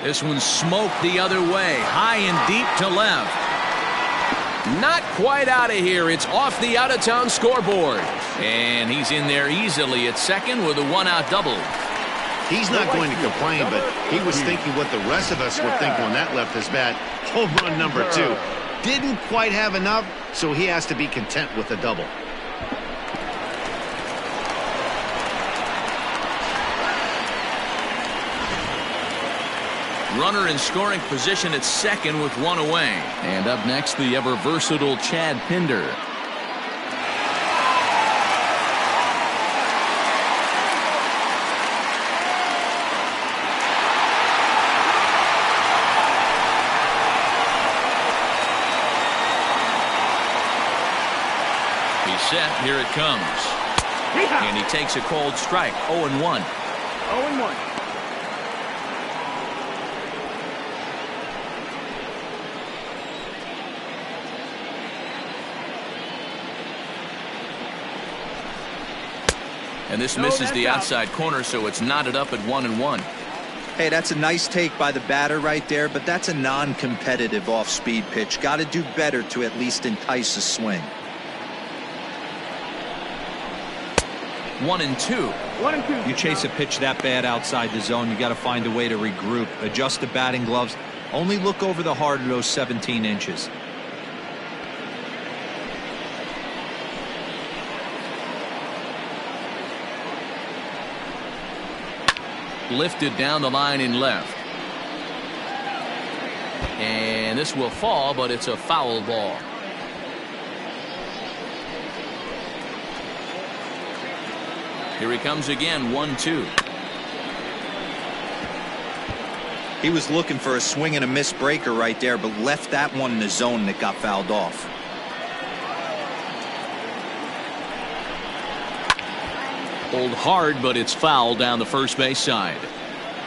This one smoked the other way, high and deep to left. Not quite out of here. It's off the out-of-town scoreboard. And he's in there easily at second with a 1-out double. He's not going to complain, but he was thinking what the rest of us were thinking when that left his bat. Home run number 2. Didn't quite have enough, so he has to be content with the double. Runner in scoring position at second with 1 away. And up next, the ever-versatile Chad Pinder. He's set. Here it comes. And he takes a cold strike. 0-1. 0-1. And this misses the outside corner, so it's knotted up at 1-1. Hey, that's a nice take by the batter right there, but that's a non-competitive off-speed pitch. Got to do better to at least entice a swing. 1-2. 1-2. You chase a pitch that bad outside the zone, you got to find a way to regroup, adjust the batting gloves. Only look over the heart of those 17 inches. Lifted down the line in left. And this will fall, but it's a foul ball. Here he comes again, 1-2. He was looking for a swing and a miss breaker right there, but left that one in the zone that got fouled off. Hold hard, but it's foul down the first base side.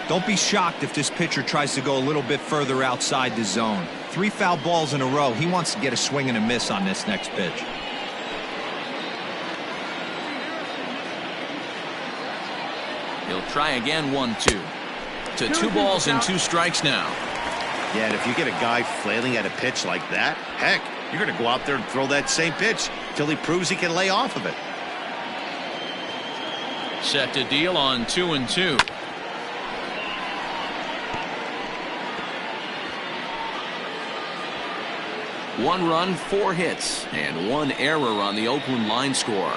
Don't be shocked if this pitcher tries to go a little bit further outside the zone. 3 foul balls in a row. He wants to get a swing and a miss on this next pitch. He'll try again, 1-2. To 2 balls and 2 strikes now. Yeah, and if you get a guy flailing at a pitch like that, heck, you're going to go out there and throw that same pitch till he proves he can lay off of it. Set to deal on 2-2. One run, 4 hits, and 1 error on the Oakland line score.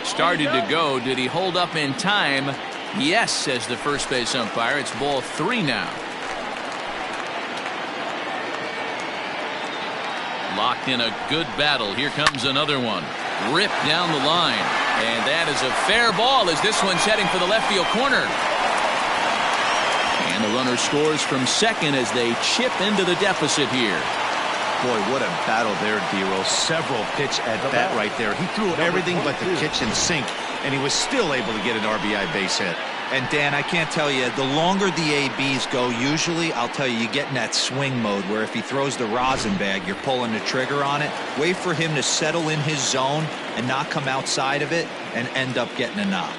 Started to go. Did he hold up in time? Yes, says the first base umpire. It's ball 3 now. Locked in a good battle. Here comes another one. Ripped down the line. And that is a fair ball as this one's heading for the left field corner. And the runner scores from second as they chip into the deficit here. Boy, what a battle there, D-Roll. Several pitch at bat right there. He threw everything but the kitchen sink, and he was still able to get an RBI base hit. And Dan, I can't tell you, the longer the ABs go, usually, I'll tell you, you get in that swing mode where if he throws the rosin bag, you're pulling the trigger on it. Wait for him to settle in his zone and not come outside of it and end up getting a knock.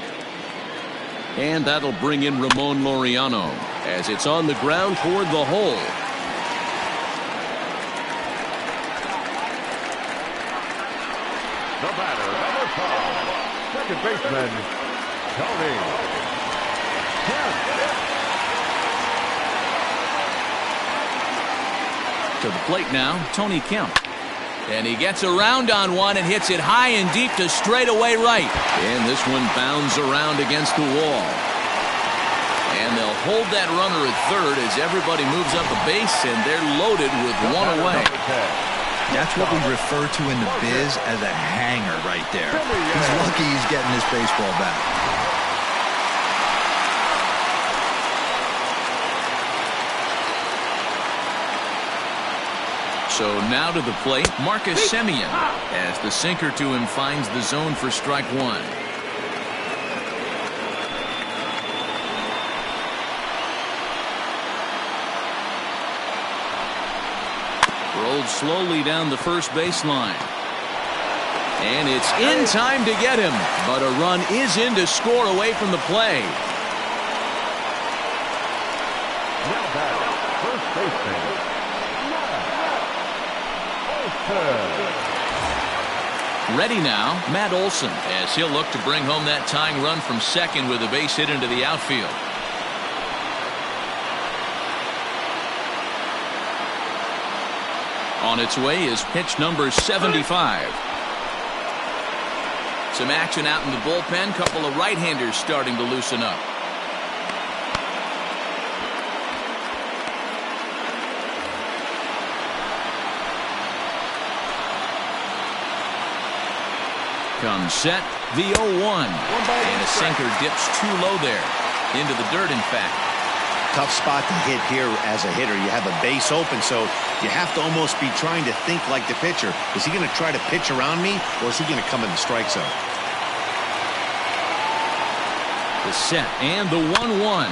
And that'll bring in Ramon Laureano as it's on the ground toward the hole. The batter, number 5, second baseman, Tony. To the plate now, Tony Kemp. And he gets around on one and hits it high and deep to straightaway right. And this one bounds around against the wall. And they'll hold that runner at third as everybody moves up the base, and they're loaded with 1 away. That's what we refer to in the biz as a hanger right there. He's lucky he's getting this baseball back. So now to the plate, Marcus Semien, as the sinker to him finds the zone for strike 1. Rolled slowly down the first baseline. And it's in time to get him, but a run is in to score away from the play. Now back, first baseman. Ready now, Matt Olson, as he'll look to bring home that tying run from second with a base hit into the outfield. On its way is pitch number 75. Some action out in the bullpen. Couple of right-handers starting to loosen up. Comes set, the 0-1. And a sinker dips too low there. Into the dirt, in fact. Tough spot to hit here as a hitter. You have a base open, so you have to almost be trying to think like the pitcher. Is he going to try to pitch around me, or is he going to come in the strike zone? The set and the 1-1.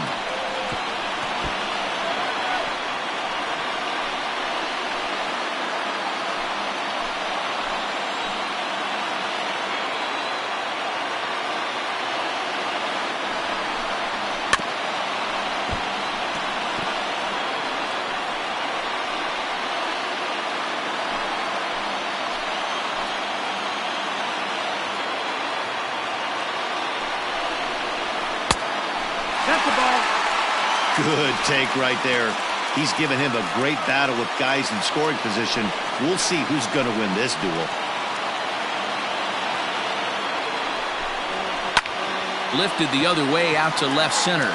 Good take right there. He's given him a great battle with guys in scoring position. We'll see who's going to win this duel. Lifted the other way out to left center.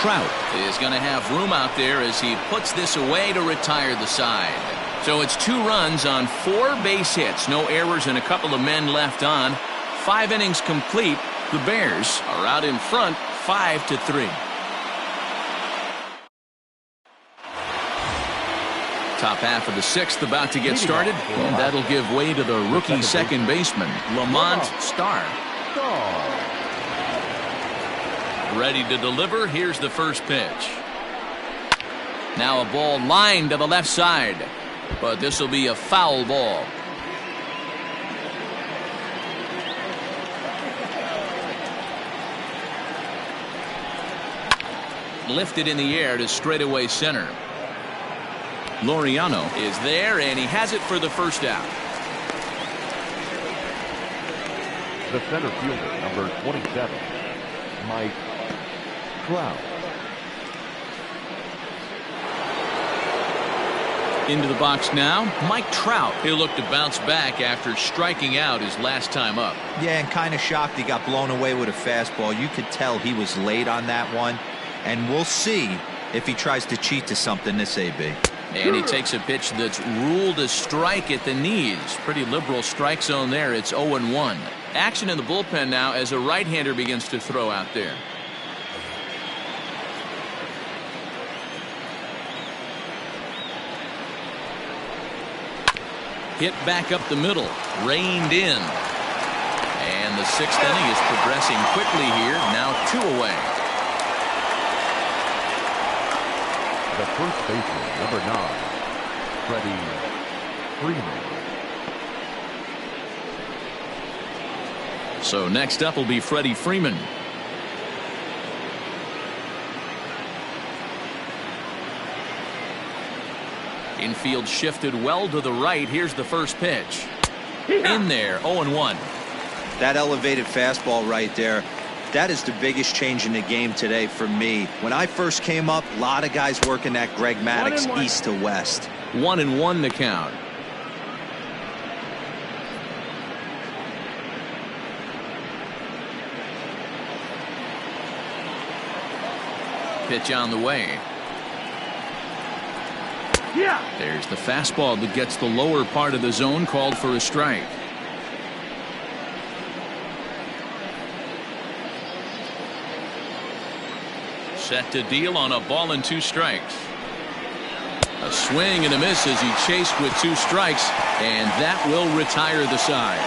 Trout is going to have room out there as he puts this away to retire the side. So it's 2 runs on 4 base hits. No errors and a couple of men left on. 5 innings complete. The Bears are out in front 5-3. Top half of the 6th about to get started, and that'll give way to the rookie second baseman, Lamont Starr. Ready to deliver. Here's the first pitch. Now a ball lined to the left side, but this will be a foul ball. Lifted in the air to straightaway center. Laureano is there, and he has it for the first out. The center fielder, number 27, Mike Trout. Into the box now, Mike Trout. He'll look to bounce back after striking out his last time up. Yeah, and kind of shocked he got blown away with a fastball. You could tell he was late on that one, and we'll see if he tries to cheat to something this AB. And he takes a pitch that's ruled a strike at the knees. Pretty liberal strike zone there. It's 0-1. Action in the bullpen now as a right-hander begins to throw out there. Hit back up the middle. Reined in. And the 6th inning is progressing quickly here. Now 2 away. The first baseman, number 9, Freddie Freeman. So next up will be Freddie Freeman. Infield shifted well to the right. Here's the first pitch. In there, 0-1. That elevated fastball right there. That is the biggest change in the game today for me. When I first came up, a lot of guys working that Greg Maddux east to west. 1-1 to count. Pitch on the way. Yeah. There's the fastball that gets the lower part of the zone, called for a strike. Set to deal on a ball and 2 strikes. A swing and a miss as he chased with 2 strikes, and that will retire the side.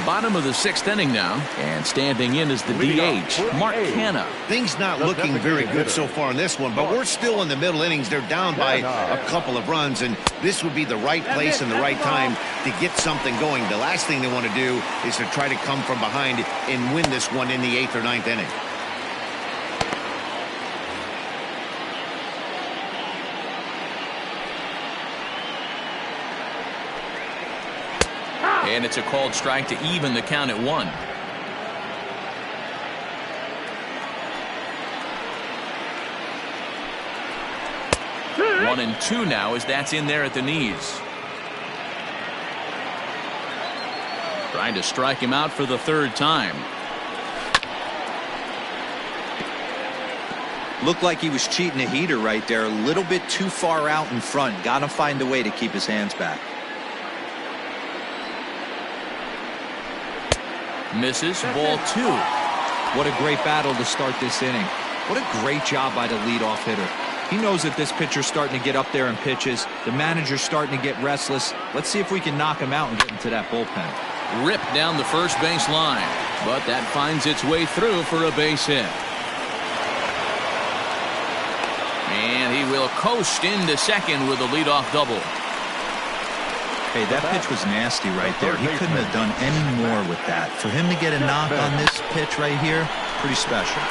Bottom of the 6th inning now, and standing in is the DH, Mark Canha. Things not looking very good so far in this one, but we're still in the middle innings. They're down by a couple of runs, and this would be the right place and the right time to get something going. The last thing they want to do is to try to come from behind and win this one in the 8th or 9th inning. And it's a called strike to even the count at 1. One and 2 now as that's in there at the knees. Trying to strike him out for the 3rd time. Looked like he was cheating a heater right there. A little bit too far out in front. Got to find a way to keep his hands back. Misses, ball 2. What a great battle to start this inning. What a great job by the leadoff hitter. He knows that this pitcher's starting to get up there in pitches. The manager's starting to get restless. Let's see if we can knock him out and get into that bullpen. Ripped down the first base line, but that finds its way through for a base hit. And he will coast into second with a leadoff double. Hey, that pitch was nasty right there. He couldn't have done any more with that. For him to get a knock on this pitch right here, pretty special.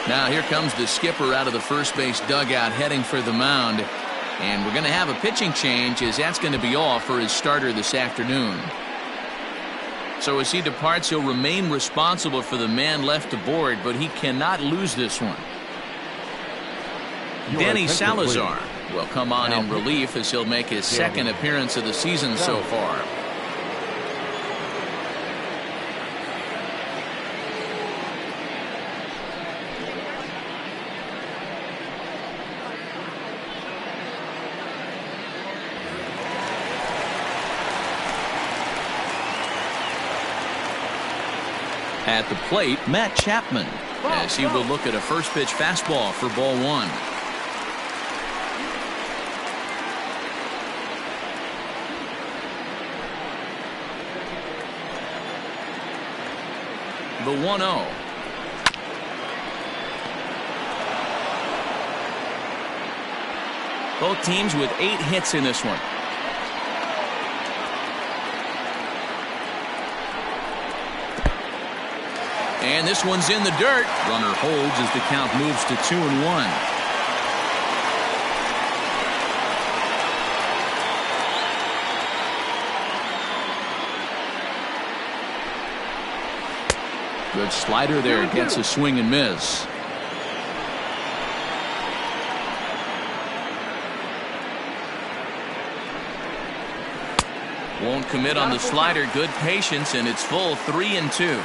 Now here comes the skipper out of the first base dugout heading for the mound. And we're going to have a pitching change, as that's going to be all for his starter this afternoon. So as he departs, he'll remain responsible for the man left aboard, but he cannot lose this one. Danny Salazar will come on in relief as he'll make his second appearance of the season so far. At the plate, Matt Chapman, as he will look at a first pitch fastball for ball one. The 1-0. Both teams with 8 hits in this one. And this one's in the dirt. Runner holds as the count moves to 2-1. Good slider there, gets a swing and miss. Won't commit on the slider. Good patience, and it's full 3-2.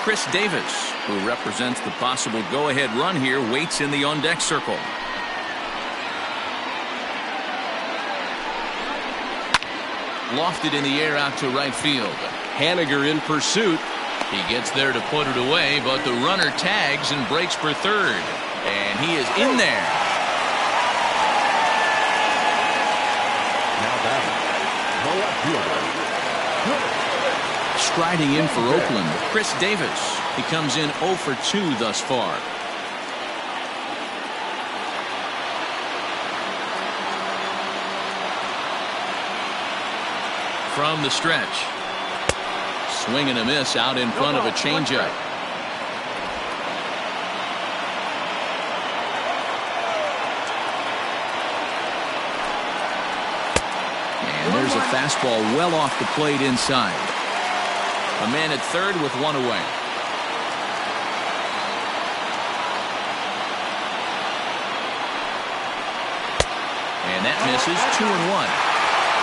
Chris Davis, who represents the possible go-ahead run here, waits in the on-deck circle. Lofted in the air out to right field. Haniger in pursuit. He gets there to put it away, but the runner tags and breaks for third. And he is in there. Now batting, the left fielder. Striding in for Oakland, Chris Davis. He comes in 0 for 2 thus far. From the stretch. Swing and a miss out in front of a changeup. And there's a fastball well off the plate inside. A man at third with one away. And that misses 2-1.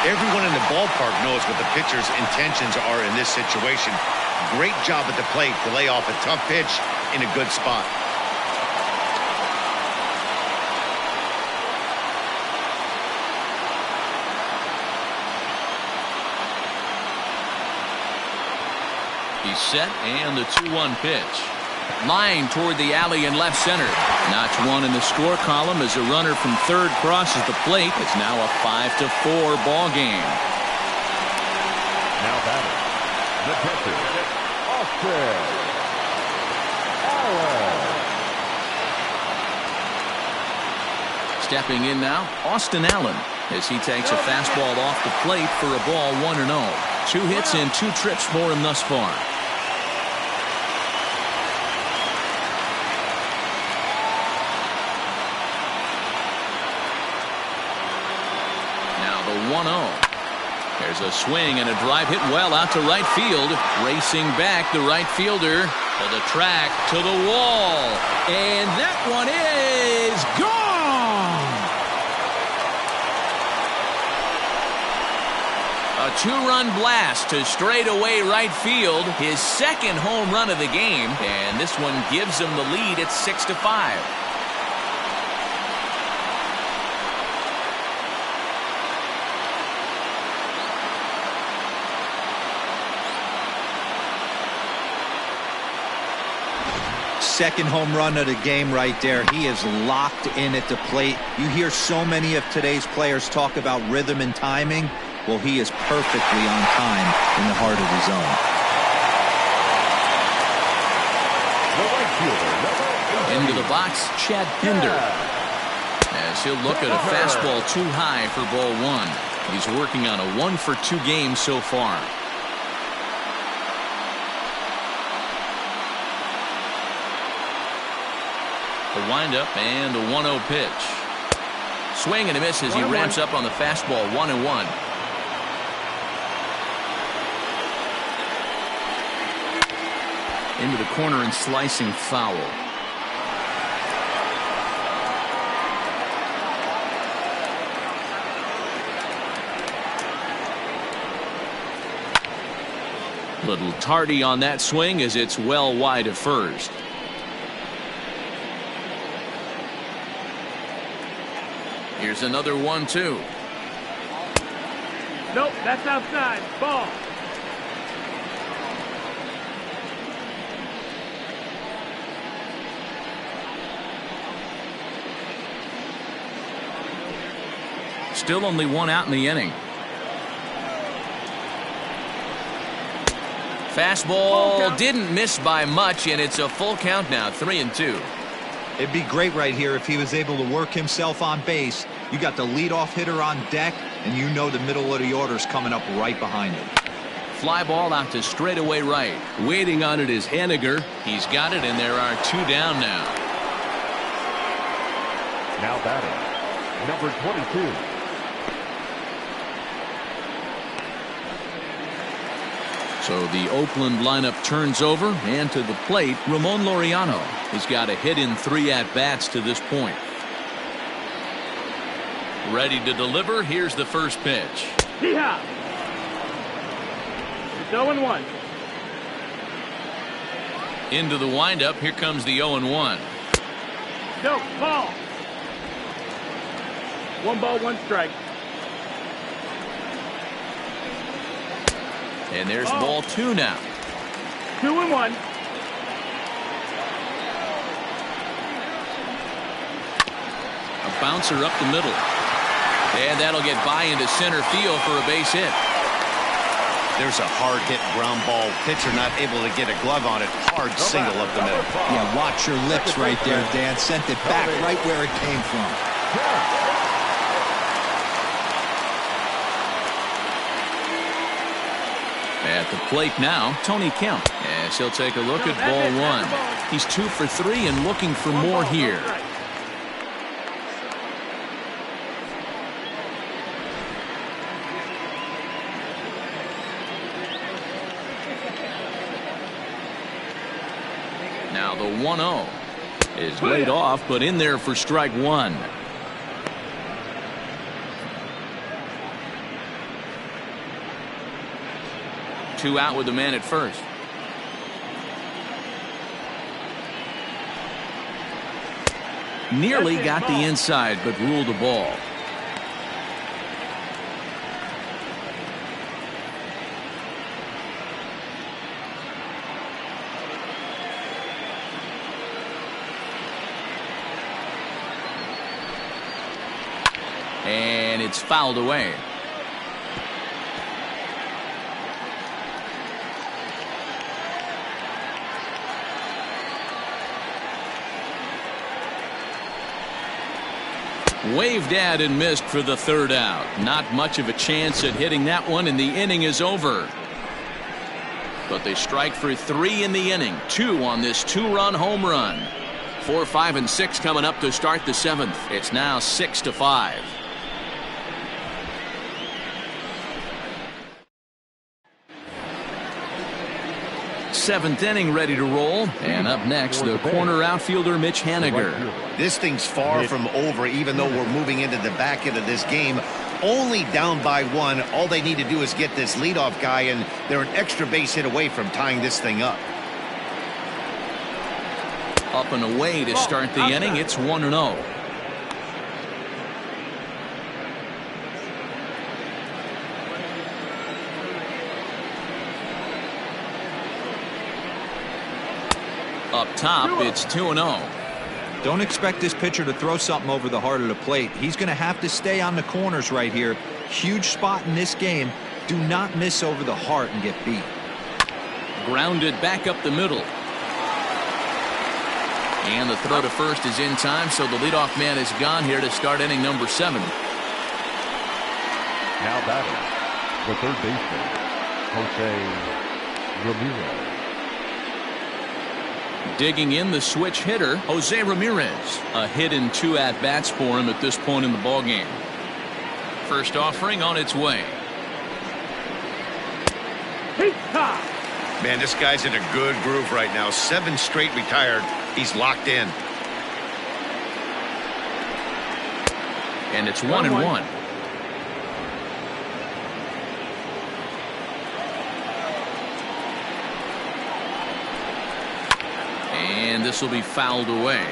Everyone in the ballpark knows what the pitcher's intentions are in this situation. Great job at the plate to lay off a tough pitch in a good spot. He's set, and the 2-1 pitch. Line toward the alley in left center. Notch one in the score column as a runner from third crosses the plate. It's now a 5-4 ball game. Now batting, the catcher, Austin Allen. Stepping in now, Austin Allen, as he takes a fastball off the plate for a ball 1-0. 2 hits and 2 trips for him thus far. Now the 1-0. There's a swing and a drive hit well out to right field. Racing back, the right fielder to the track, to the wall. And that one is gone! A 2-run blast to straightaway right field. His second home run of the game. And this one gives him the lead at 6-5. Second home run of the game right there. He is locked in at the plate. You hear so many of today's players talk about rhythm and timing. Well, he is perfectly on time in the heart of the zone. Into the box, Chad Pinder. As he'll look at a fastball too high for ball 1. He's working on a 1-for-2 game so far. The windup and the 1-0 pitch. Swing and a miss as he ramps up on the fastball. 1-1. Into the corner and slicing foul. Little tardy on that swing as it's well wide of first. Here's another 1-2. Nope, that's outside. Ball. Still only one out in the inning. Fastball didn't miss by much, and it's a full count now. 3-2. It'd be great right here if he was able to work himself on base. You got the leadoff hitter on deck, and you know the middle of the order's coming up right behind him. Fly ball out to straightaway right. Waiting on it is Henniger. He's got it, and there are 2 down now. Now batting, number 22. So the Oakland lineup turns over, and to the plate, Ramon Laureano. He's got a hit in 3 at-bats to this point. Ready to deliver. Here's the first pitch. Yeehaw! It's 0-1. Into the windup. Here comes the 0-1. No, ball. 1 ball, 1 strike. And there's ball 2 now. 2-1. A bouncer up the middle. And that'll get by into center field for a base hit. There's a hard hit ground ball. Pitcher not able to get a glove on it. Hard single up the middle. Yeah, watch your lips right there, Dan. Sent it back right where it came from. At the plate now, Tony Kemp. Yes, he'll take a look at ball 1. He's 2 for 3 and looking for more here. Now the 1-0 is laid off, but in there for strike 1. Two out with the man at first. Nearly got the inside, but ruled the ball. And it's fouled away. Waved at and missed for the 3rd out. Not much of a chance at hitting that one, and the inning is over. But they strike for 3 in the inning. 2 on this 2-run home run. 4, 5, and 6 coming up to start the 7th. It's now 6-5. Seventh inning ready to roll. And up next, the corner outfielder Mitch Henniger. This thing's far from over, even though we're moving into the back end of this game. Only down by 1. All they need to do is get this leadoff guy, and they're an extra base hit away from tying this thing up. Up and away to start the inning. It's 1-0. Up top, it's 2-0. Don't expect this pitcher to throw something over the heart of the plate. He's going to have to stay on the corners right here. Huge spot in this game. Do not miss over the heart and get beat. Grounded back up the middle. And the throw to first is in time, so the leadoff man is gone here to start inning number 7. Now batting, the 3rd baseman, Jose Ramirez. Digging in the switch hitter, Jose Ramirez. A hit and 2 at-bats for him at this point in the ballgame. First offering on its way. Man, this guy's in a good groove right now. 7 straight retired. He's locked in. And it's 1-1. And this will be fouled away.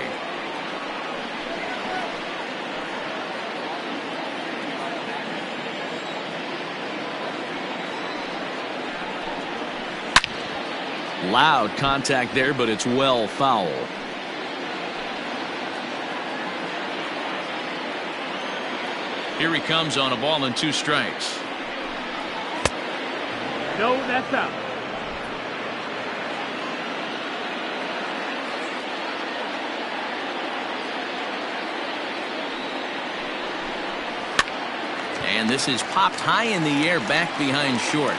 Loud contact there, but it's well foul. Here he comes on a ball and 2 strikes. No, that's out. And this is popped high in the air back behind short.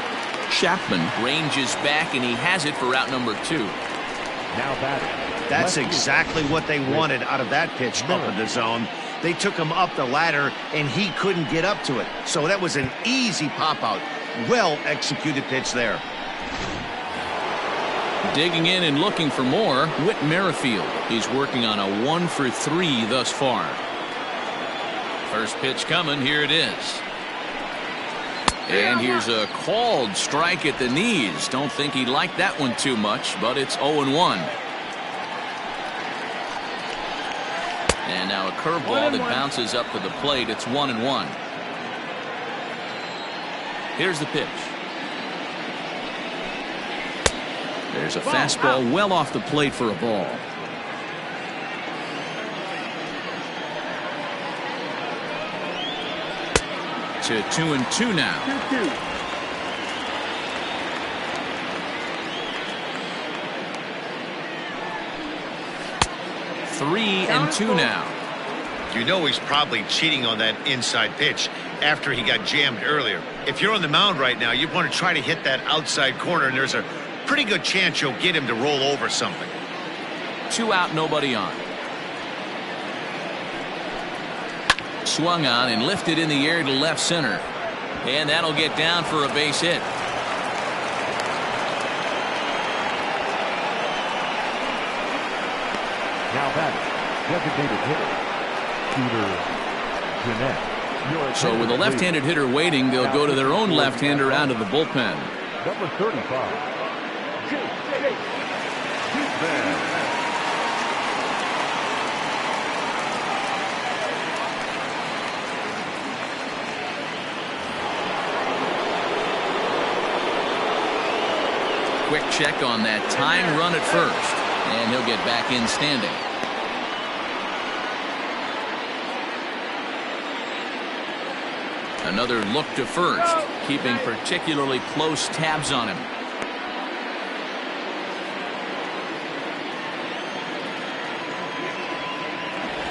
Chapman ranges back, and he has it for out number 2. Now batting. That's exactly what they wanted out of that pitch up in the zone. They took him up the ladder, and he couldn't get up to it. So that was an easy pop-out. Well-executed pitch there. Digging in and looking for more, Whit Merrifield. He's working on a 1 for 3 thus far. First pitch coming. Here it is. And here's a called strike at the knees. Don't think he liked that one too much, but it's 0-1. And now a curveball that bounces up to the plate. It's 1-1. Here's the pitch. There's a fastball well off the plate for a ball. To 2-2 now. 2-2. 3-2 now. You know he's probably cheating on that inside pitch after he got jammed earlier. If you're on the mound right now, you want to try to hit that outside corner, and there's a pretty good chance you'll get him to roll over something. 2 out, nobody on. Swung on and lifted in the air to left center. And that'll get down for a base hit. Now batting. Designated hitter. Shooter Jeanette. So with a left-handed hitter waiting, they'll go to their own left-hander out of the bullpen. Number 35. Jake Van. 'Quick check on that tying run at first, and he'll get back in standing. Another look to first, keeping particularly close tabs on him.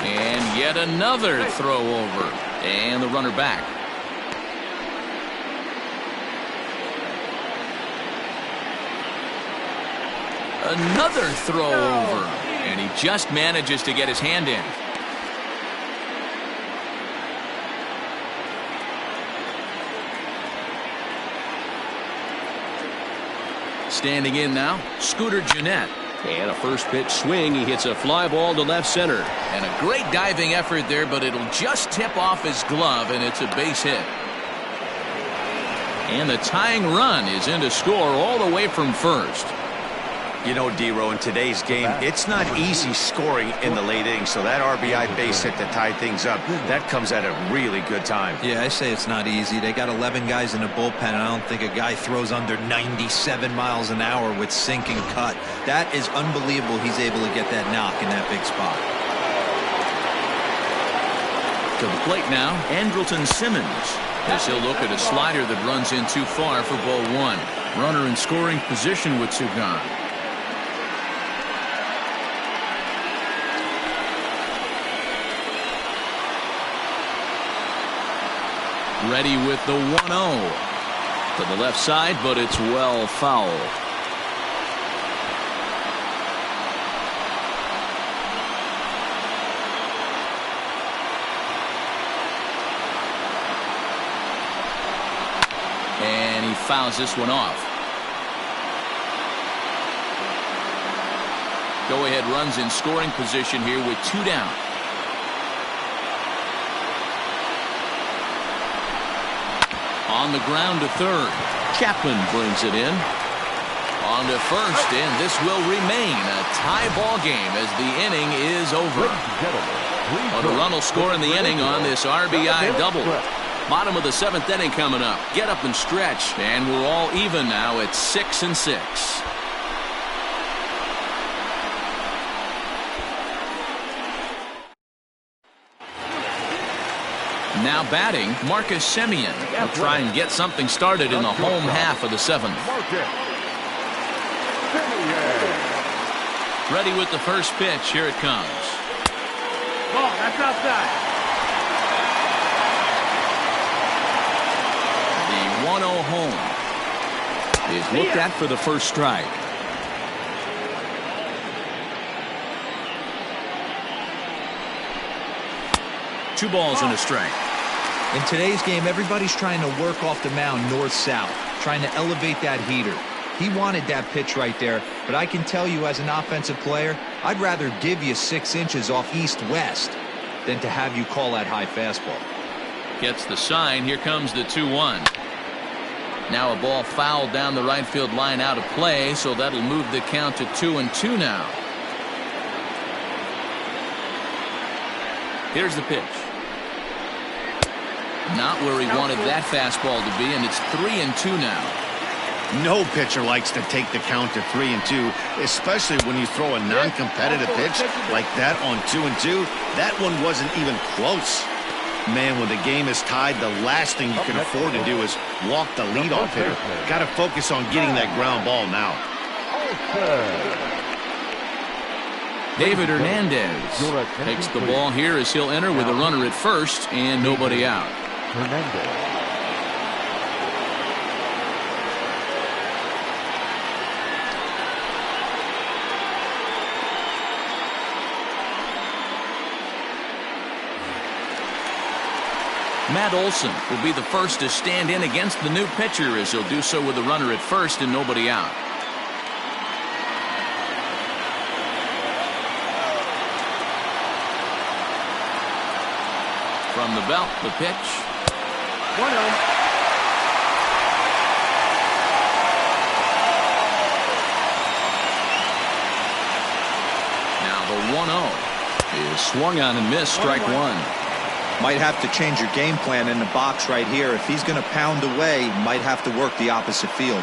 And yet another throw over, and the runner back. Another throw over, and he just manages to get his hand in. Standing in now, Scooter Jeanette. And a first pitch swing. He hits a fly ball to left center. And a great diving effort there, but it'll just tip off his glove, and it's a base hit. And the tying run is in to score all the way from first. You know, D-Row, in today's game, it's not easy scoring in the late innings, so that RBI base hit to tie things up, that comes at a really good time. Yeah, I say it's not easy. They got 11 guys in the bullpen, and I don't think a guy throws under 97 miles an hour with sink and cut. That is unbelievable he's able to get that knock in that big spot. To the plate now, Andrelton Simmons. As he'll look at a slider that runs in too far for ball 1. Runner in scoring position with 2 gone. Ready with the 1-0 to the left side, but it's well foul. fouls this one off. Go-ahead runs in scoring position here with 2 down. On the ground to third. Chapman brings it in. On to first, and this will remain a tie ball game as the inning is over. Well, the run will score in the inning on this RBI double. Bottom of the 7th inning coming up. Get up and stretch, and we're all even now at 6-6. Now batting, Marcus Semien will try and get something started in the home half of the 7th. Ready with the first pitch. Here it comes. Ball, that's outside. The 1-0 home is looked at for the first strike. Two balls and a strike. In today's game, everybody's trying to work off the mound north-south, trying to elevate that heater. He wanted that pitch right there, but I can tell you as an offensive player, I'd rather give you 6 inches off east-west than to have you call that high fastball. Gets the sign. Here comes the 2-1. Now a ball fouled down the right field line out of play, so that'll move the count to 2-2 now. Here's the pitch. Not where he wanted that fastball to be, and it's 3-2 now. No pitcher likes to take the count to 3-2, especially when you throw a non-competitive pitch like that on 2-2. That one wasn't even close. Man, when the game is tied, the last thing you can afford to do is walk the leadoff hitter. Got to focus on getting that ground ball now. David Hernandez takes the ball here as he'll enter with a runner at first and nobody out. Matt Olson will be the first to stand in against the new pitcher as he'll do so with a runner at first and nobody out. From the belt, the pitch. 1-0. Now the 1-0 is swung on and missed, strike 1. Might have to change your game plan in the box right here. If he's going to pound away, might have to work the opposite field.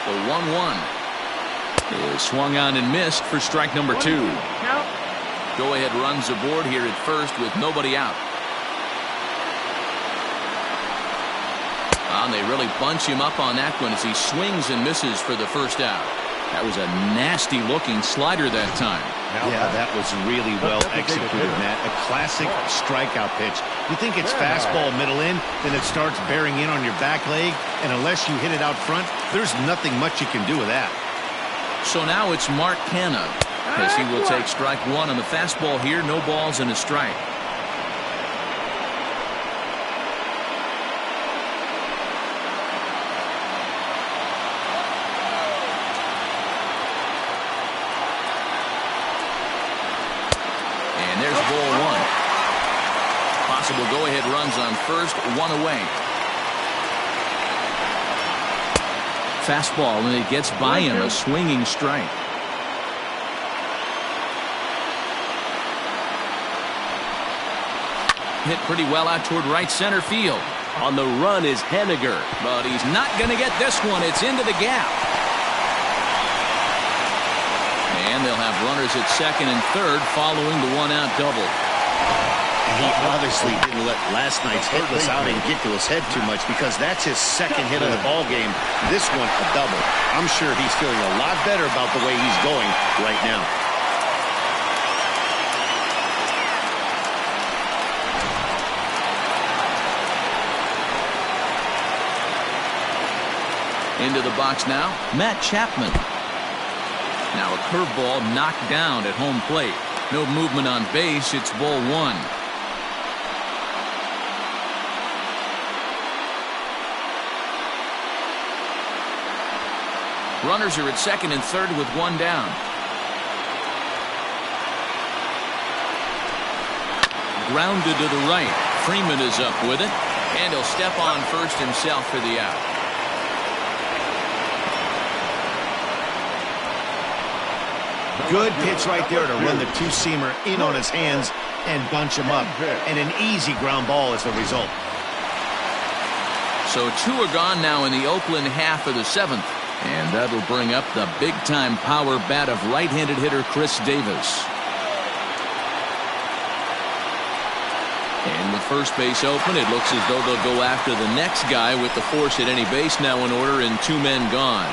The 1-1 is swung on and missed for strike number 2. Go ahead runs aboard here at first with nobody out. And they really bunch him up on that one as he swings and misses for the first out. That was a nasty looking slider that time. Yeah, that was really well executed, Matt. A classic strikeout pitch. You think it's fastball middle in, then it starts bearing in on your back leg, and unless you hit it out front, there's nothing much you can do with that. So now it's Mark Canha as he will take strike 1 on the fastball here. No balls and a strike. And there's ball 1. Possible go-ahead runs on first, 1 away. Fastball, and it gets by him, a swinging strike. Hit pretty well out toward right center field. On the run is Henniger, but he's not going to get this one. It's into the gap. And they'll have runners at second and third following the one-out double. And he obviously didn't let last night's hitless outing get to his head too much, because that's his second hit of the ball game. This one a double. I'm sure he's feeling a lot better about the way he's going right now. Into the box now, Matt Chapman. Now a curveball knocked down at home plate. No movement on base. It's ball one. Runners are at second and third with one down. Grounded to the right. Freeman is up with it, and he'll step on first himself for the out. Good pitch right there to run the two-seamer in on his hands and bunch him up. And an easy ground ball as the result. So two are gone now in the Oakland half of the seventh. And that'll bring up the big-time power bat of right-handed hitter Chris Davis. And with first base open, it looks as though they'll go after the next guy with the force at any base now in order and two men gone.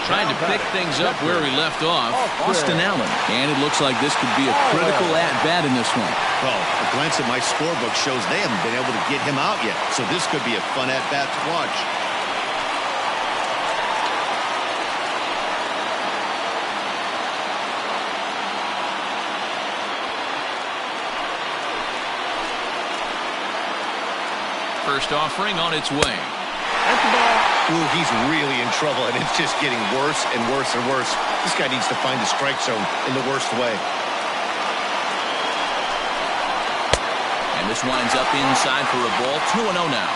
Trying to pick things up where he left off, Austin Allen. And it looks like this could be a critical at-bat in this one. Well, a glance at my scorebook shows they haven't been able to get him out yet. So this could be a fun at-bat to watch. First offering on its way. Ooh, he's really in trouble, and it's just getting worse and worse and worse. This guy needs to find the strike zone in the worst way. And this winds up inside for a ball. 2-0 now.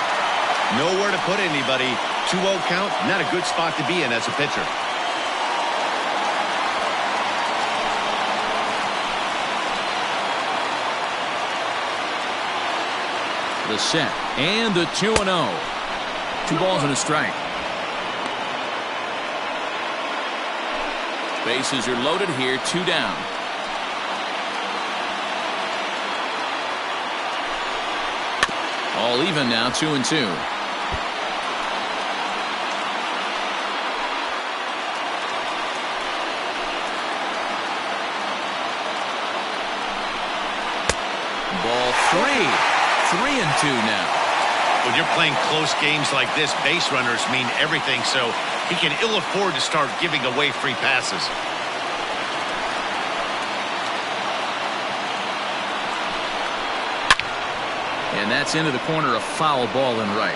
Nowhere to put anybody. 2-0 count, not a good spot to be in as a pitcher. The set and the 2-0. 2 balls and a strike. Bases are loaded here. 2 down. All even now. 2-2. Ball 3. 3-2 now. When you're playing close games like this, base runners mean everything, so he can ill afford to start giving away free passes. And that's into the corner, a foul ball and right.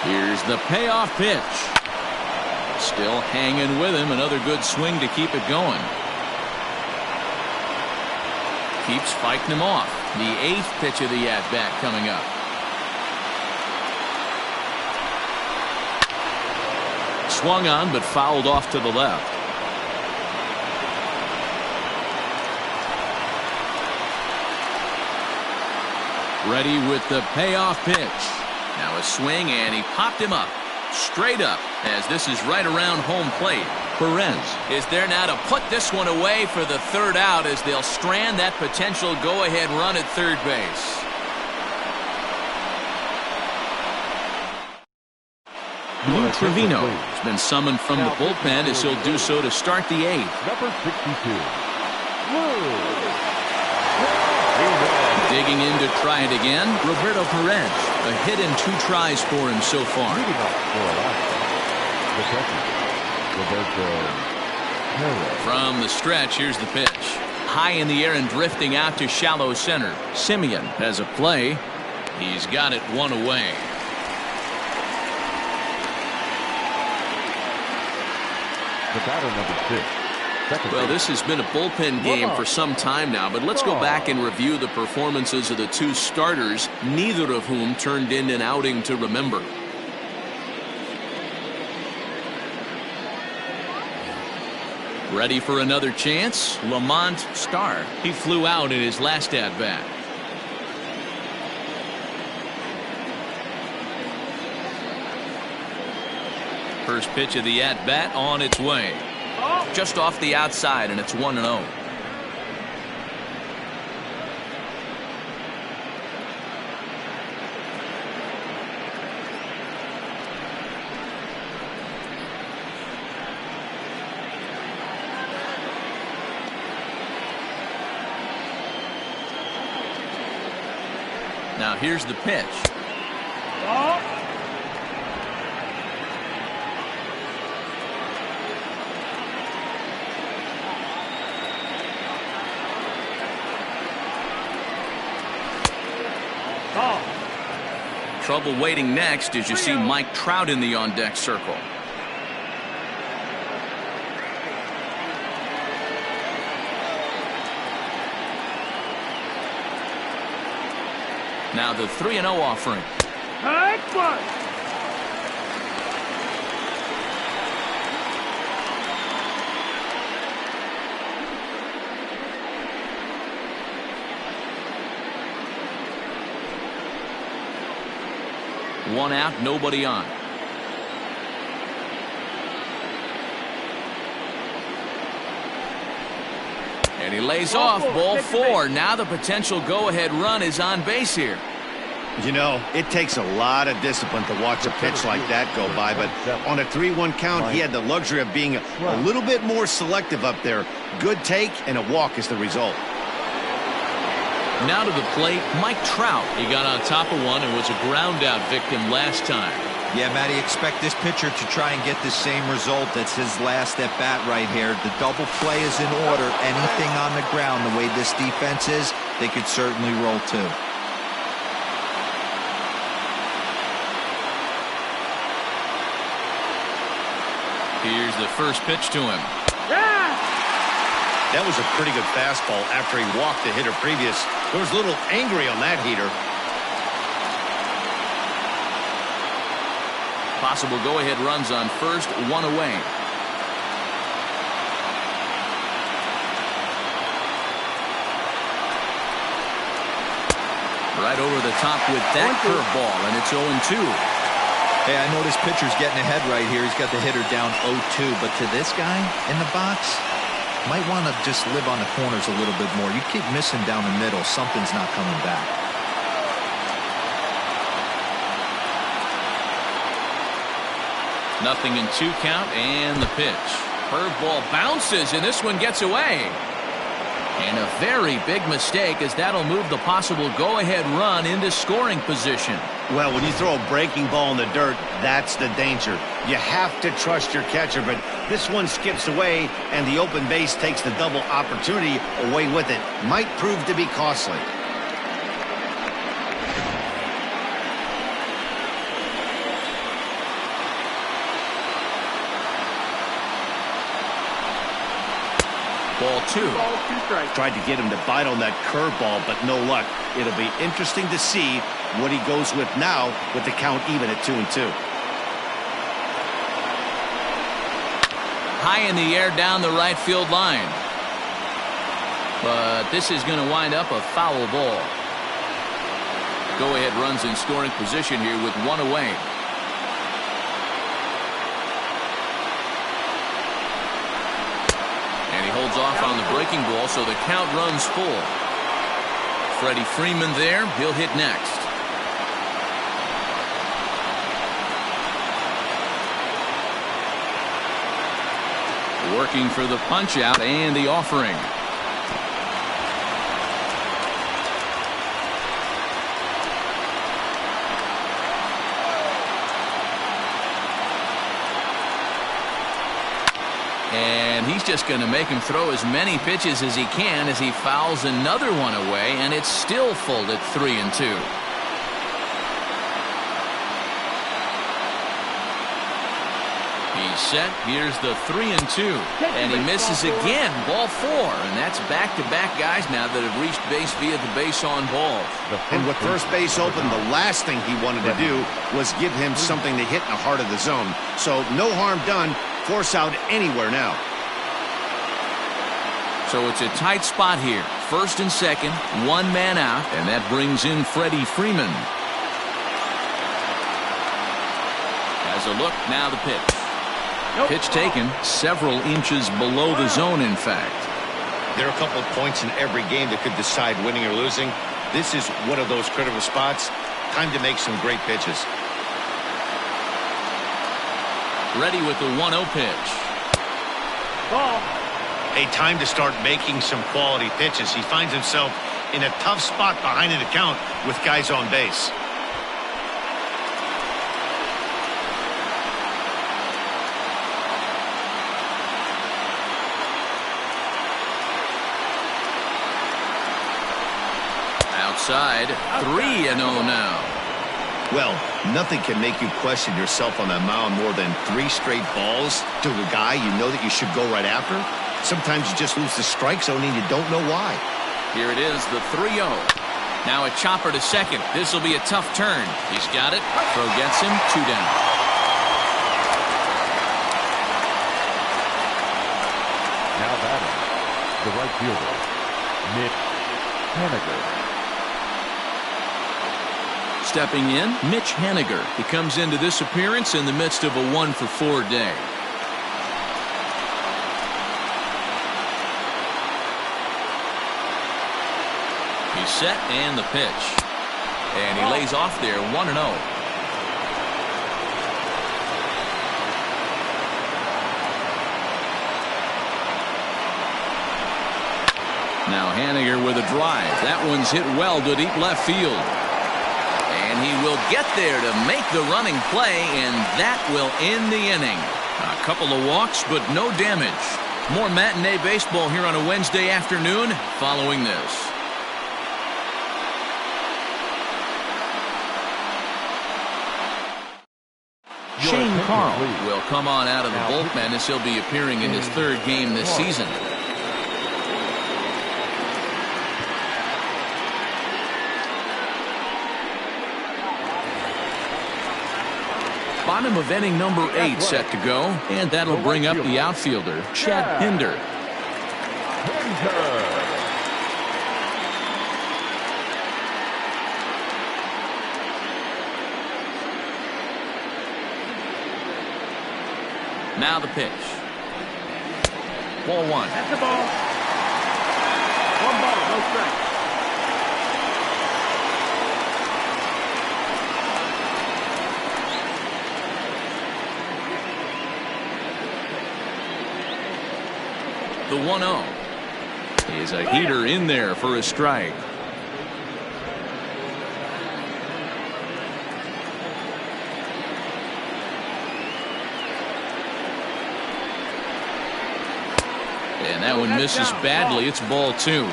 Here's the payoff pitch. Still hanging with him. Another good swing to keep it going. Keeps fighting him off. The 8th pitch of the at-bat coming up. Swung on but fouled off to the left. Ready with the payoff pitch. Now a swing, and he popped him up. Straight up, as this is right around home plate. Perez is there now to put this one away for the third out as they'll strand that potential go-ahead run at third base. Lou Trevino has been summoned from the bullpen as he'll do so to start the 8th. Number 62. Digging in to try it again, Roberto Perez. A hit in 2 tries for him so far. From the stretch, here's the pitch. High in the air and drifting out to shallow center. Simeon has a play. He's got it 1 away. The batter, number 6. Well, this has been a bullpen game for some time now, but let's go back and review the performances of the 2 starters, neither of whom turned in an outing to remember. Ready for another chance? Lamont Starr. He flew out in his last at-bat. First pitch of the at-bat on its way. Just off the outside, and it's 1-0. Now here's the pitch. Trouble waiting next as you see Mike Trout in the on-deck circle. Now the 3-0 offering. One out, nobody on. And he lays off, ball 4. Now the potential go-ahead run is on base here. You know, it takes a lot of discipline to watch a pitch like that go by, but on a 3-1 count, he had the luxury of being a little bit more selective up there. Good take, and a walk is the result. Now to the plate, Mike Trout. He got on top of one and was a ground-out victim last time. Yeah, Matty, expect this pitcher to try and get the same result. That's his last at-bat right here. The double play is in order. Anything on the ground, the way this defense is, they could certainly roll too. Here's the first pitch to him. That was a pretty good fastball after he walked the hitter previous. There was a little angry on that heater. Possible go-ahead runs on first, 1 away. Right over the top with that curveball, and it's 0-2. Hey, I know this pitcher's getting ahead right here. He's got the hitter down 0-2, but to this guy in the box, might want to just live on the corners a little bit more. You keep missing down the middle, something's not coming back. Nothing in 2 count, and the pitch. Curveball bounces, and this one gets away. And a very big mistake, as that'll move the possible go-ahead run into scoring position. Well, when you throw a breaking ball in the dirt, that's the danger. You have to trust your catcher, but this one skips away, and the open base takes the double opportunity away with it. Might prove to be costly. Ball 2. Tried to get him to bite on that curveball, but no luck. It'll be interesting to see what he goes with now with the count even at 2-2. High in the air down the right field line. But this is going to wind up a foul ball. Go-ahead runs in scoring position here with 1 away. And he holds off on the breaking ball, so the count runs full. Freddie Freeman there. He'll hit next. Working for the punch-out and the offering. And he's just going to make him throw as many pitches as he can as he fouls another one away, and it's still full at 3-2. He's set. Here's the 3-2. And he misses again. Ball 4. And that's back-to-back guys now that have reached base via the base on balls. And with first base open, the last thing he wanted to do was give him something to hit in the heart of the zone. So no harm done. Force out anywhere now. So it's a tight spot here. First and second, 1 man out, and that brings in Freddie Freeman. As a look, now the pitch. Pitch taken several inches below the zone, in fact. There are a couple of points in every game that could decide winning or losing. This is one of those critical spots. Time to make some great pitches. Ready with the 1-0 pitch. Ball. A time to start making some quality pitches. He finds himself in a tough spot behind in the count with guys on base. Outside, 3-0 now. Well, nothing can make you question yourself on that mound more than 3 straight balls to a guy you know that you should go right after. Sometimes you just lose the strike zone and you don't know why. Here it is, the 3-0. Now a chopper to second. This will be a tough turn. He's got it. Throw gets him. 2 down. Now batting, the right fielder, Mitch Haniger. Stepping in, Mitch Haniger. He comes into this appearance in the midst of a 1-for-4 day. He's set and the pitch. And he lays off there 1-0. Now Haniger with a drive. That one's hit well to deep left field. And he will get there to make the running play, and that will end the inning. A couple of walks, but no damage. More matinee baseball here on a Wednesday afternoon following this. Shane Carl will come on out of the bullpen as he'll be appearing in his 3rd game this season. Bottom of inning number 8 set to go, and that'll bring up the outfielder, Chad Pinder. Now the pitch. Ball 1. That's the ball. 1 ball, no strike. The 1-0 is a heater in there for a strike. And that one misses badly. It's ball 2.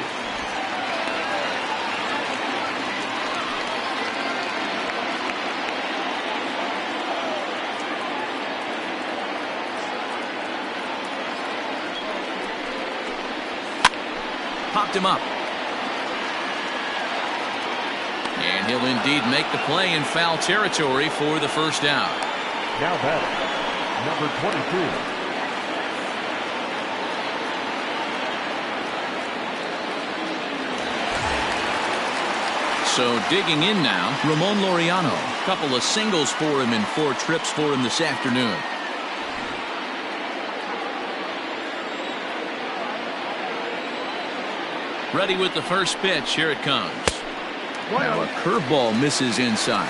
Popped him up. And he'll indeed make the play in foul territory for the first out. Now batting, number 22. So digging in now, Ramon Laureano. Couple of singles for him and 4 trips for him this afternoon. Ready with the first pitch. Here it comes. Now a curveball misses inside.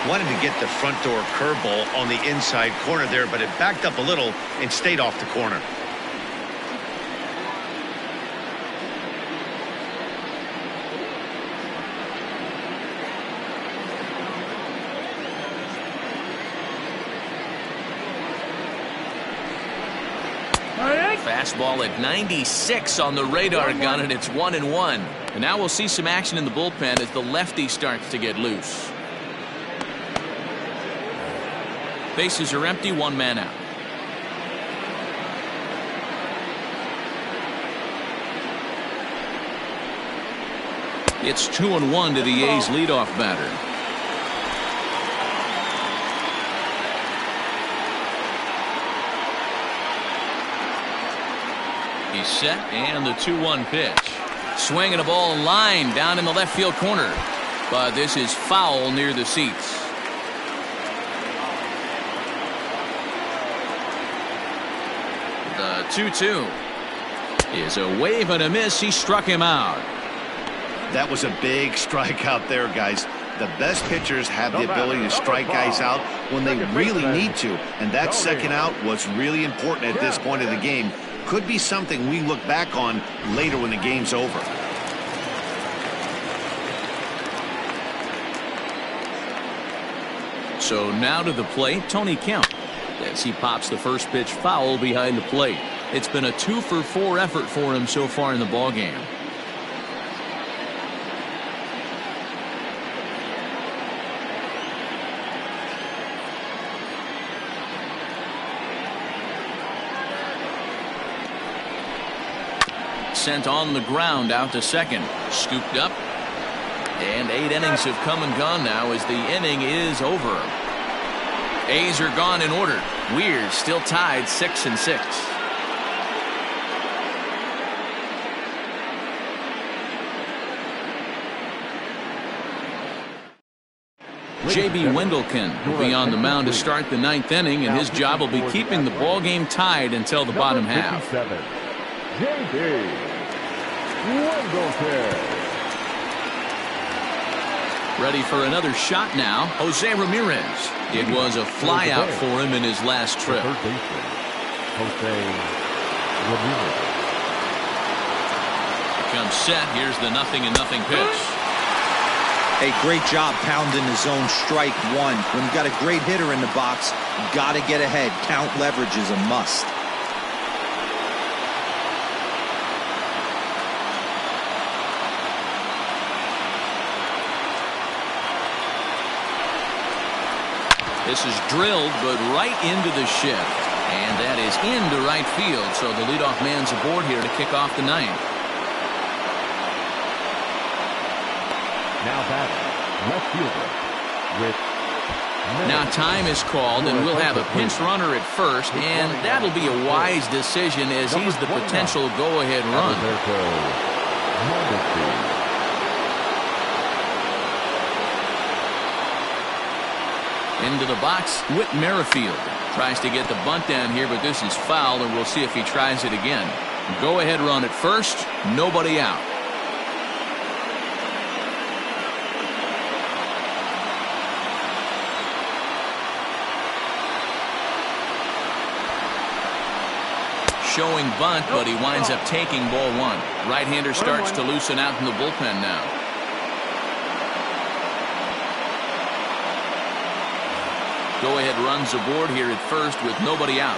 Wanted to get the front door curveball on the inside corner there, but it backed up a little and stayed off the corner. Fastball at 96 on the radar gun, and it's 1-1. And now we'll see some action in the bullpen as the lefty starts to get loose. Bases are empty, 1 man out. It's 2-1 to the A's leadoff batter. He's set, and the 2-1 pitch. Swinging a ball line down in the left field corner. But this is foul near the seats. The 2-2 is a wave and a miss. He struck him out. That was a big strikeout there, guys. The best pitchers have the ability to strike guys out when they really need to. And that second out was really important at this point of the game. Could be something we look back on later when the game's over. So now to the plate, Tony Kemp, as he pops the first pitch foul behind the plate. It's been a 2-for-4 effort for him so far in the ballgame. sent on the ground out to second. Scooped up. And 8 innings have come and gone now as the inning is over. A's are gone in order. Weird still tied 6-6. J.B. Wendelken will be on the mound to start the 9th inning, and his job will be keeping the ball game tied until the bottom half. J.B. Wendelken. Ready for another shot now, Jose Ramirez. It was a flyout for him in his last trip. Jose Ramirez. Comes set. Here's the 0-0 pitch. Hey, great job pounding the zone. Strike one. When you got a great hitter in the box, you got to get ahead. Count leverage is a must. This is drilled, but right into the shift. And that is into right field, so the leadoff man's aboard here to kick off the 9th. Now batting, left fielder with. Now time is called, and we'll have a pinch runner at first, and that'll be a wise decision as he's the potential go-ahead run. Into the box, Whit Merrifield tries to get the bunt down here, but this is foul, and we'll see if he tries it again. Go-ahead run at first, nobody out. Showing bunt, but he winds up taking ball one. Right-hander starts to loosen out in the bullpen now. Go-ahead runs aboard here at first with nobody out.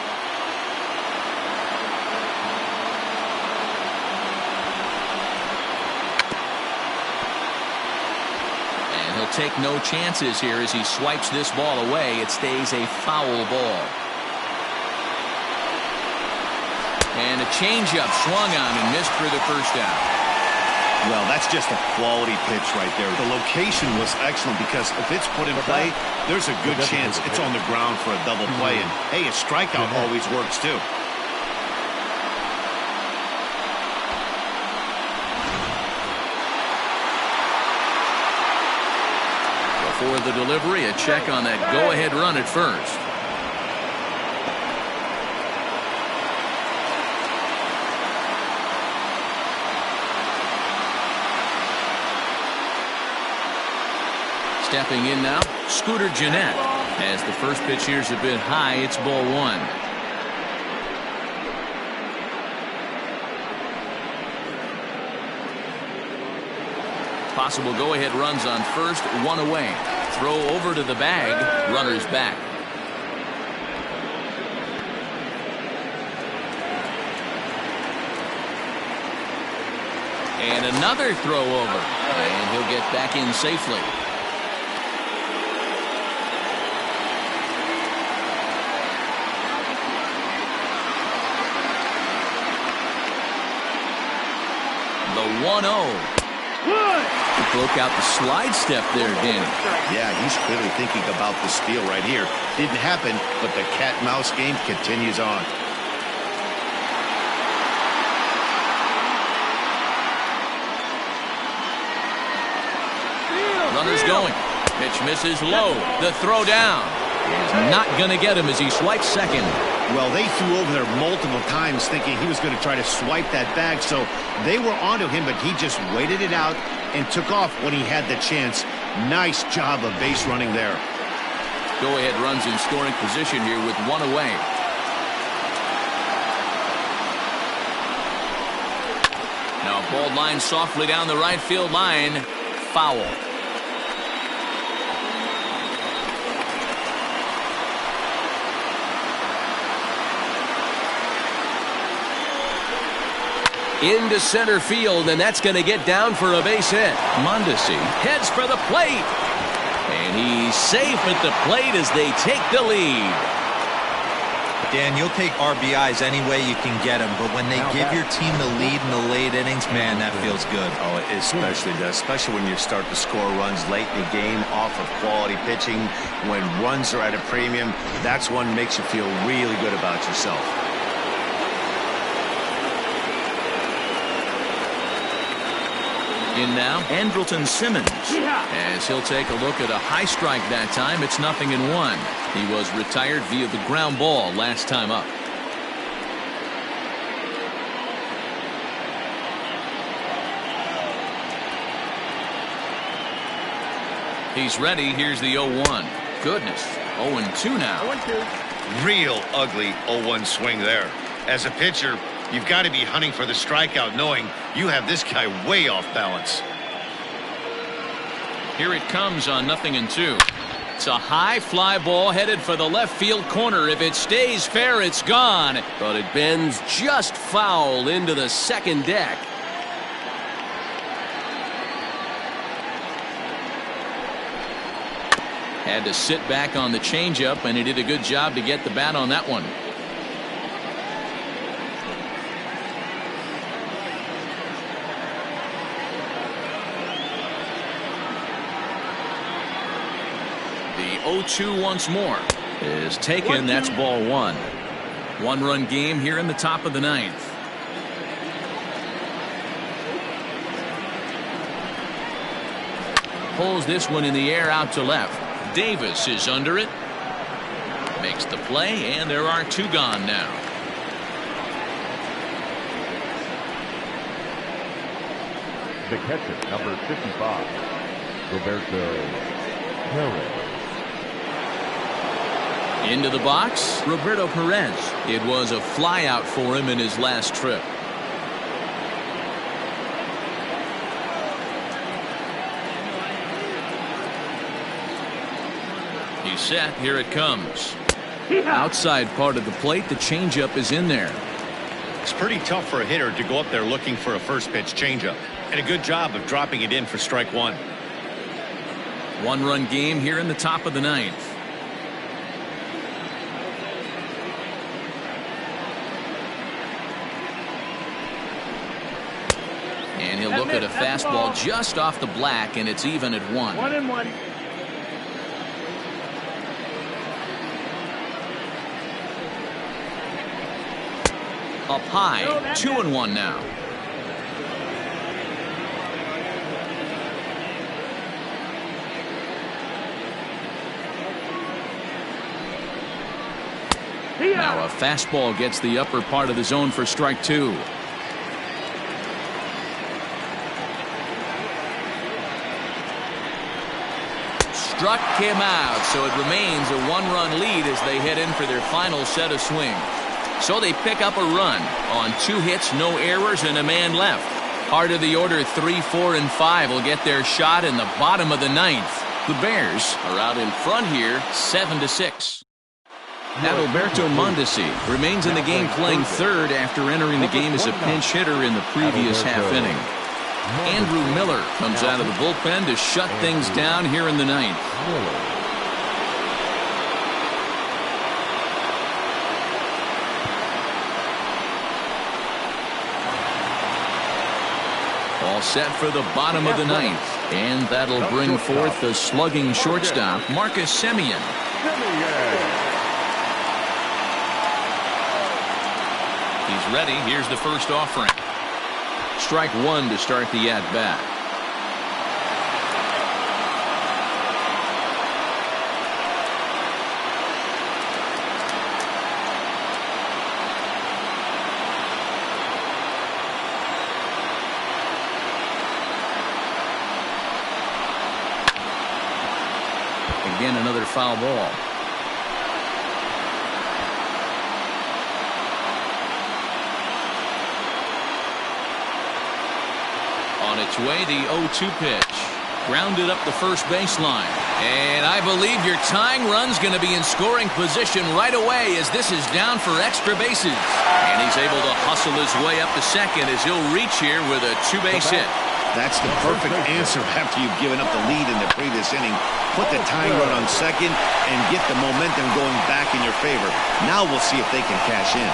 And he'll take no chances here as he swipes this ball away. It stays a foul ball. And a changeup swung on and missed for the first out. Well, that's just a quality pitch right there. The location was excellent because if it's put in play, there's a good chance it's on the ground for a double play. And, hey, a strikeout always works, too. Before the delivery, a check on that go-ahead run at first. Stepping in now, Scooter Gennett. As the first pitch here's a bit high, it's ball one. Possible go-ahead runs on first, one away. Throw over to the bag, runner's back. And another throw over, and he'll get back in safely. The 1-0. Broke out the slide step there, Danny. Yeah, he's clearly thinking about the steal right here. Didn't happen, but the cat-mouse game continues on. Runner's going. Pitch misses low. The throw down is not going to get him as he swipes second. Well, they threw over there multiple times thinking he was going to try to swipe that bag, so they were onto him, but he just waited it out and took off when he had the chance. Nice job of base running there. Go-ahead runs in scoring position here with one away. Now a ball line softly down the right field line. Foul. Into center field, and that's going to get down for a base hit. Mondesi heads for the plate. And he's safe at the plate as they take the lead. Dan, you'll take RBIs any way you can get them, but when they give your team the lead in the late innings, man, that feels good. Oh, it especially does, especially when you start to score runs late in the game off of quality pitching. When runs are at a premium, that's when makes you feel really good about yourself. In now, Andrelton Simmons, as he'll take a look at a high strike that time. It's 0-1. He was retired via the ground ball last time up. He's ready. Here's the 0-1. Goodness, 0-2 now. 0-2. Real ugly 0-1 swing there. As a pitcher, you've got to be hunting for the strikeout, knowing you have this guy way off balance. Here it comes on 0-2. It's a high fly ball headed for the left field corner. If it stays fair, it's gone. But it bends just foul into the second deck. Had to sit back on the changeup, and he did a good job to get the bat on that one. The 0-2 once more is taken. That's ball one. One-run game here in the top of the ninth. Pulls this one in the air out to left. Davis is under it. Makes the play, and there are two gone now. The catcher, number 55, Roberto Perez. Into the box, Roberto Perez. It was a flyout for him in his last trip. He's set. Here it comes. Outside part of the plate. The changeup is in there. It's pretty tough for a hitter to go up there looking for a first pitch changeup, and a good job of dropping it in for strike one. One-run game here in the top of the ninth. And he'll look at a fastball just off the black, and it's even at 1. 1-1. Up high, 2-1 now. Now a fastball gets the upper part of the zone for strike two. Struck him out, so it remains a one-run lead as they head in for their final set of swings. So they pick up a run on 2 hits, no errors, and a man left. Heart of the order 3, 4, and 5 will get their shot in the bottom of the ninth. The Bears are out in front here, 7-6. Adalberto Mondesi remains in the game, playing third after entering the game as a pinch hitter in the previous half inning. Andrew Miller comes out of the bullpen to shut things down here in the ninth. All set for the bottom of the ninth, and that'll bring forth the slugging shortstop, Marcus Semien. He's ready. Here's the first offering. Strike one to start the at-bat. Again, another foul ball. On its way, the 0-2 pitch. Grounded up the first baseline. And I believe your tying run's going to be in scoring position right away as this is down for extra bases. And he's able to hustle his way up to second as he'll reach here with a 2-base hit. That's the perfect answer after you've given up the lead in the previous inning. Put the tying run on second and get the momentum going back in your favor. Now we'll see if they can cash in.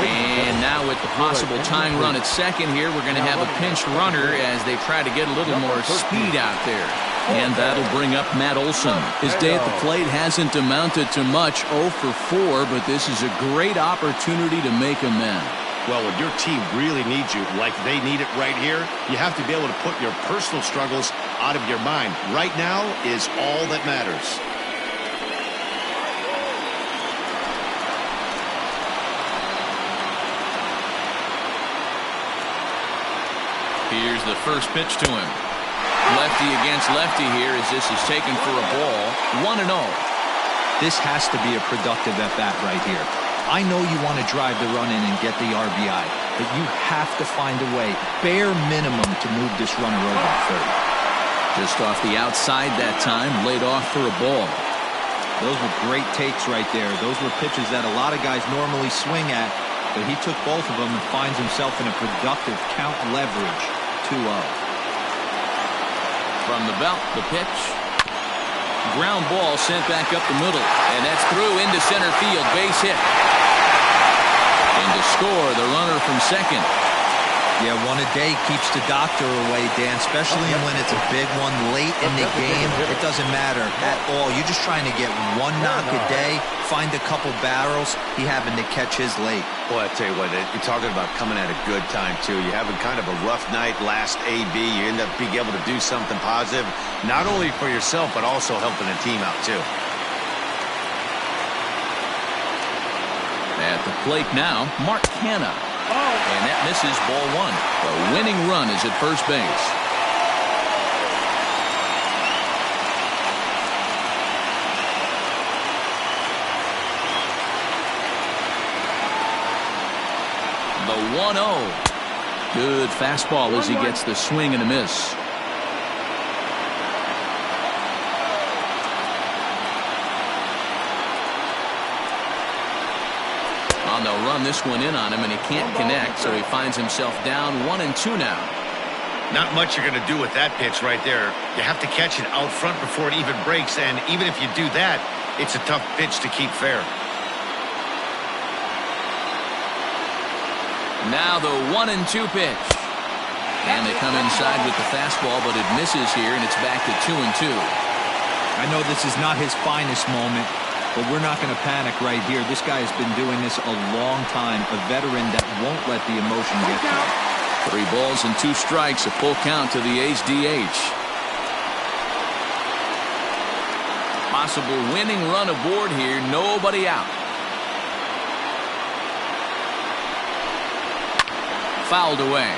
And now with the possible tying run at second here, we're going to have a pinch runner as they try to get a little more speed out there. And that'll bring up Matt Olson. His day at the plate hasn't amounted to much, 0 for 4, but this is a great opportunity to make amends. Well, when your team really needs you, like they need it right here, you have to be able to put your personal struggles out of your mind. Right now is all that matters. Here's the first pitch to him. Lefty against lefty here as this is taken for a ball. 1-0. This has to be a productive at-bat right here. I know you want to drive the run in and get the RBI, but you have to find a way, bare minimum, to move this runner over to third. Just off the outside that time, laid off for a ball. Those were great takes right there. Those were pitches that a lot of guys normally swing at, but he took both of them and finds himself in a productive count leverage. 2-0. From the belt, the pitch. Ground ball sent back up the middle, and that's through into center field. Base hit. And to score, the runner from second. Yeah, one a day keeps the doctor away, Dan, especially when it's a big one late in the game. It doesn't matter at all. You're just trying to get one knock a day, find a couple barrels. He happened to catch his late. Boy, I tell you what, you're talking about coming at a good time, too. You're having kind of a rough night last AB. You end up being able to do something positive, not only for yourself, but also helping the team out, too. At the plate now, Mark Hanna. And that misses, ball 1. The winning run is at first base. The 1-0. Good fastball as he gets the swing and a miss. They'll run this one in on him, and he can't connect, so he finds himself down 1-2 now. Not much you're going to do with that pitch right there. You have to catch it out front before it even breaks, and even if you do that, it's a tough pitch to keep fair. Now the 1-2 pitch. And they come inside with the fastball, but it misses here, and it's back to 2-2. I know this is not his finest moment, but we're not going to panic right here. This guy has been doing this a long time, a veteran that won't let the emotion get to him. 3 balls and 2 strikes, a full count to the A's DH. Possible winning run aboard here, nobody out. Fouled away.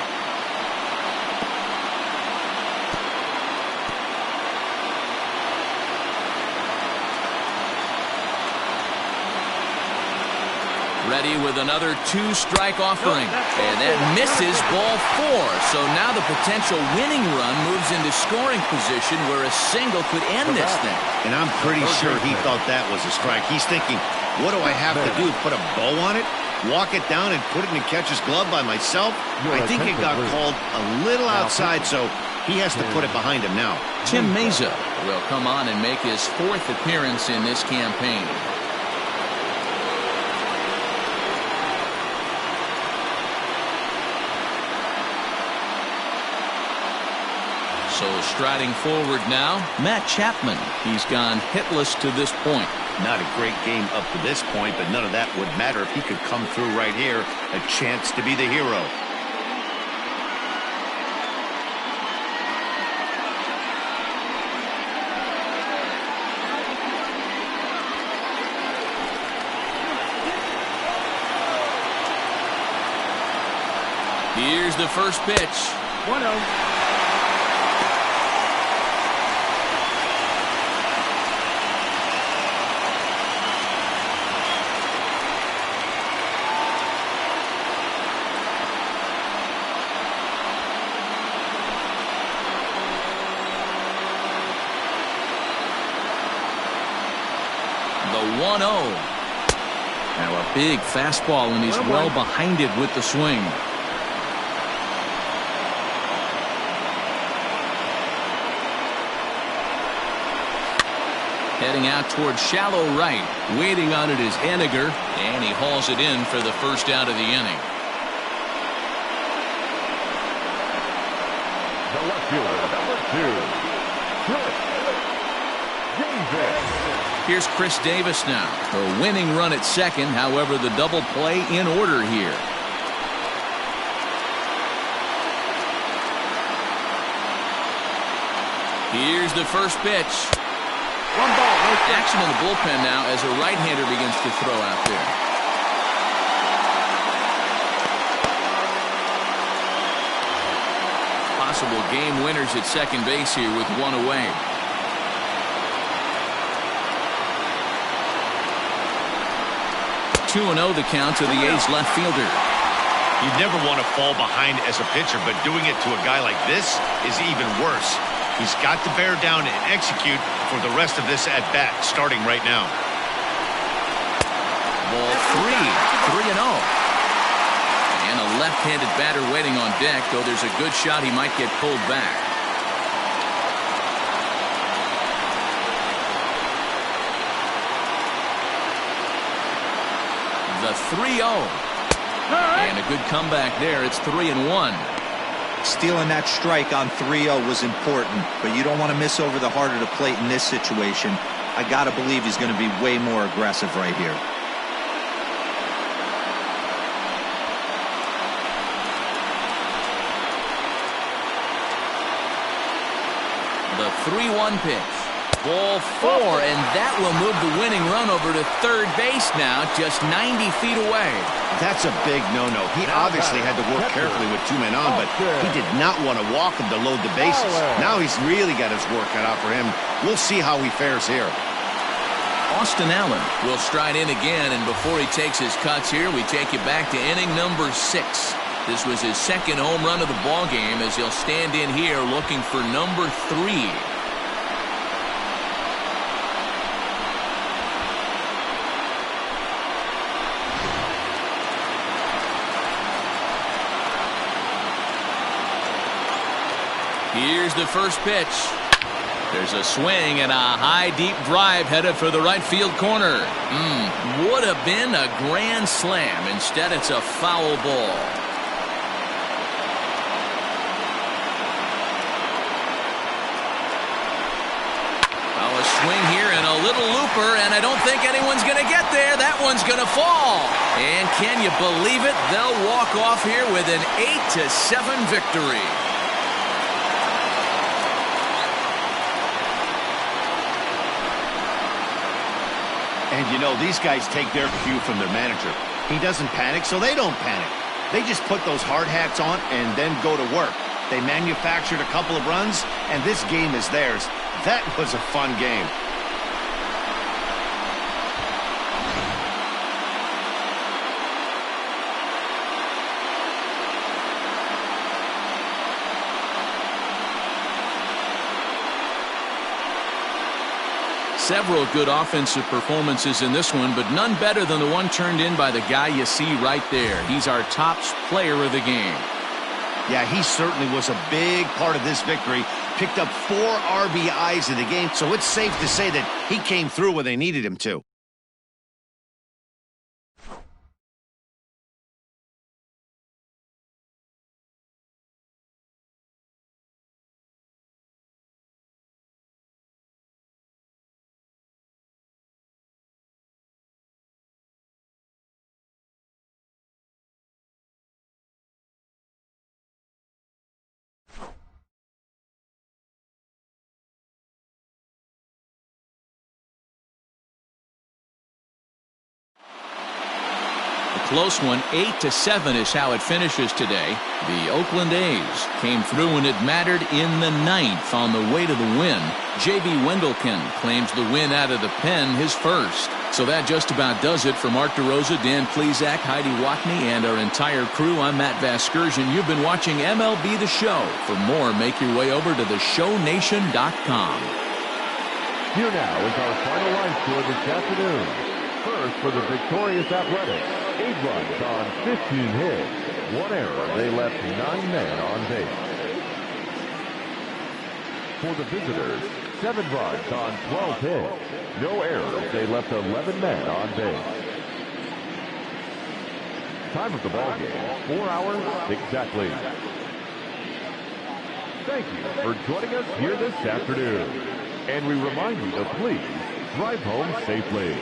Ready with another 2-strike offering. And that misses, ball 4. So now the potential winning run moves into scoring position where a single could end this thing. And I'm pretty sure he thought that was a strike. He's thinking, what do I have to do? Put a bow on it? Walk it down and put it in the catcher's glove by myself? I think it got called a little outside, so he has to put it behind him now. Tim Meza will come on and make his 4th appearance in this campaign. So striding forward now, Matt Chapman. He's gone hitless to this point. Not a great game up to this point, but none of that would matter if he could come through right here. A chance to be the hero. Here's the first pitch. 1-0. 1-0. Now a big fastball, and he's well behind it with the swing. Heading out towards shallow right. Waiting on it is Henniger, and he hauls it in for the first out of the inning. The left fielder, number 2, Here's Chris Davis now. A winning run at second, however, the double play in order here. Here's the first pitch. One ball, no strike. Action in the bullpen now as a right-hander begins to throw out there. Possible game winners at second base here with one away. Two 2-0 the count to the A's left fielder. You never want to fall behind as a pitcher, but doing it to a guy like this is even worse. He's got to bear down and execute for the rest of this at-bat, starting right now. Ball 3-0. And a left-handed batter waiting on deck, though there's a good shot he might get pulled back. The 3-0. And a good comeback there. It's 3-1. Stealing that strike on 3-0 was important, but you don't want to miss over the heart of the plate in this situation. I got to believe he's going to be way more aggressive right here. The 3-1 pitch. Ball 4, and that will move the winning run over to third base now, just 90 feet away. That's a big no-no. He obviously had to work carefully with 2 men on, but he did not want to walk him to load the bases. Now he's really got his work cut out for him. We'll see how he fares here. Austin Allen will stride in again, and before he takes his cuts here, we take you back to inning number 6. This was his second home run of the ball game as he'll stand in here looking for number 3. Here's the first pitch. There's a swing and a high deep drive headed for the right field corner. Would have been a grand slam. Instead, it's a foul ball. Oh, a swing here and a little looper, and I don't think anyone's going to get there. That one's going to fall. And can you believe it? They'll walk off here with an 8-7 victory. And you know, these guys take their cue from their manager. He doesn't panic, so they don't panic. They just put those hard hats on and then go to work. They manufactured a couple of runs, and this game is theirs. That was a fun game. Several good offensive performances in this one, but none better than the one turned in by the guy you see right there. He's our top player of the game. Yeah, he certainly was a big part of this victory. Picked up 4 RBIs in the game, so it's safe to say that he came through when they needed him to. Close one, 8-7 is how it finishes today. The Oakland A's came through when it mattered in the 9th on the way to the win. J.B. Wendelken claims the win out of the pen, his first. So that just about does it for Mark DeRosa, Dan Plesac, Heidi Watney, and our entire crew. I'm Matt Vasgersian. You've been watching MLB The Show. For more, make your way over to theshownation.com. Here now is our final line score this afternoon. First, for the victorious Athletics, 8 runs on 15 hits. 1 error. They left 9 men on base. For the visitors, 7 runs on 12 hits. No errors. They left 11 men on base. Time of the ball game, 4 hours exactly. Thank you for joining us here this afternoon. And we remind you to please drive home safely.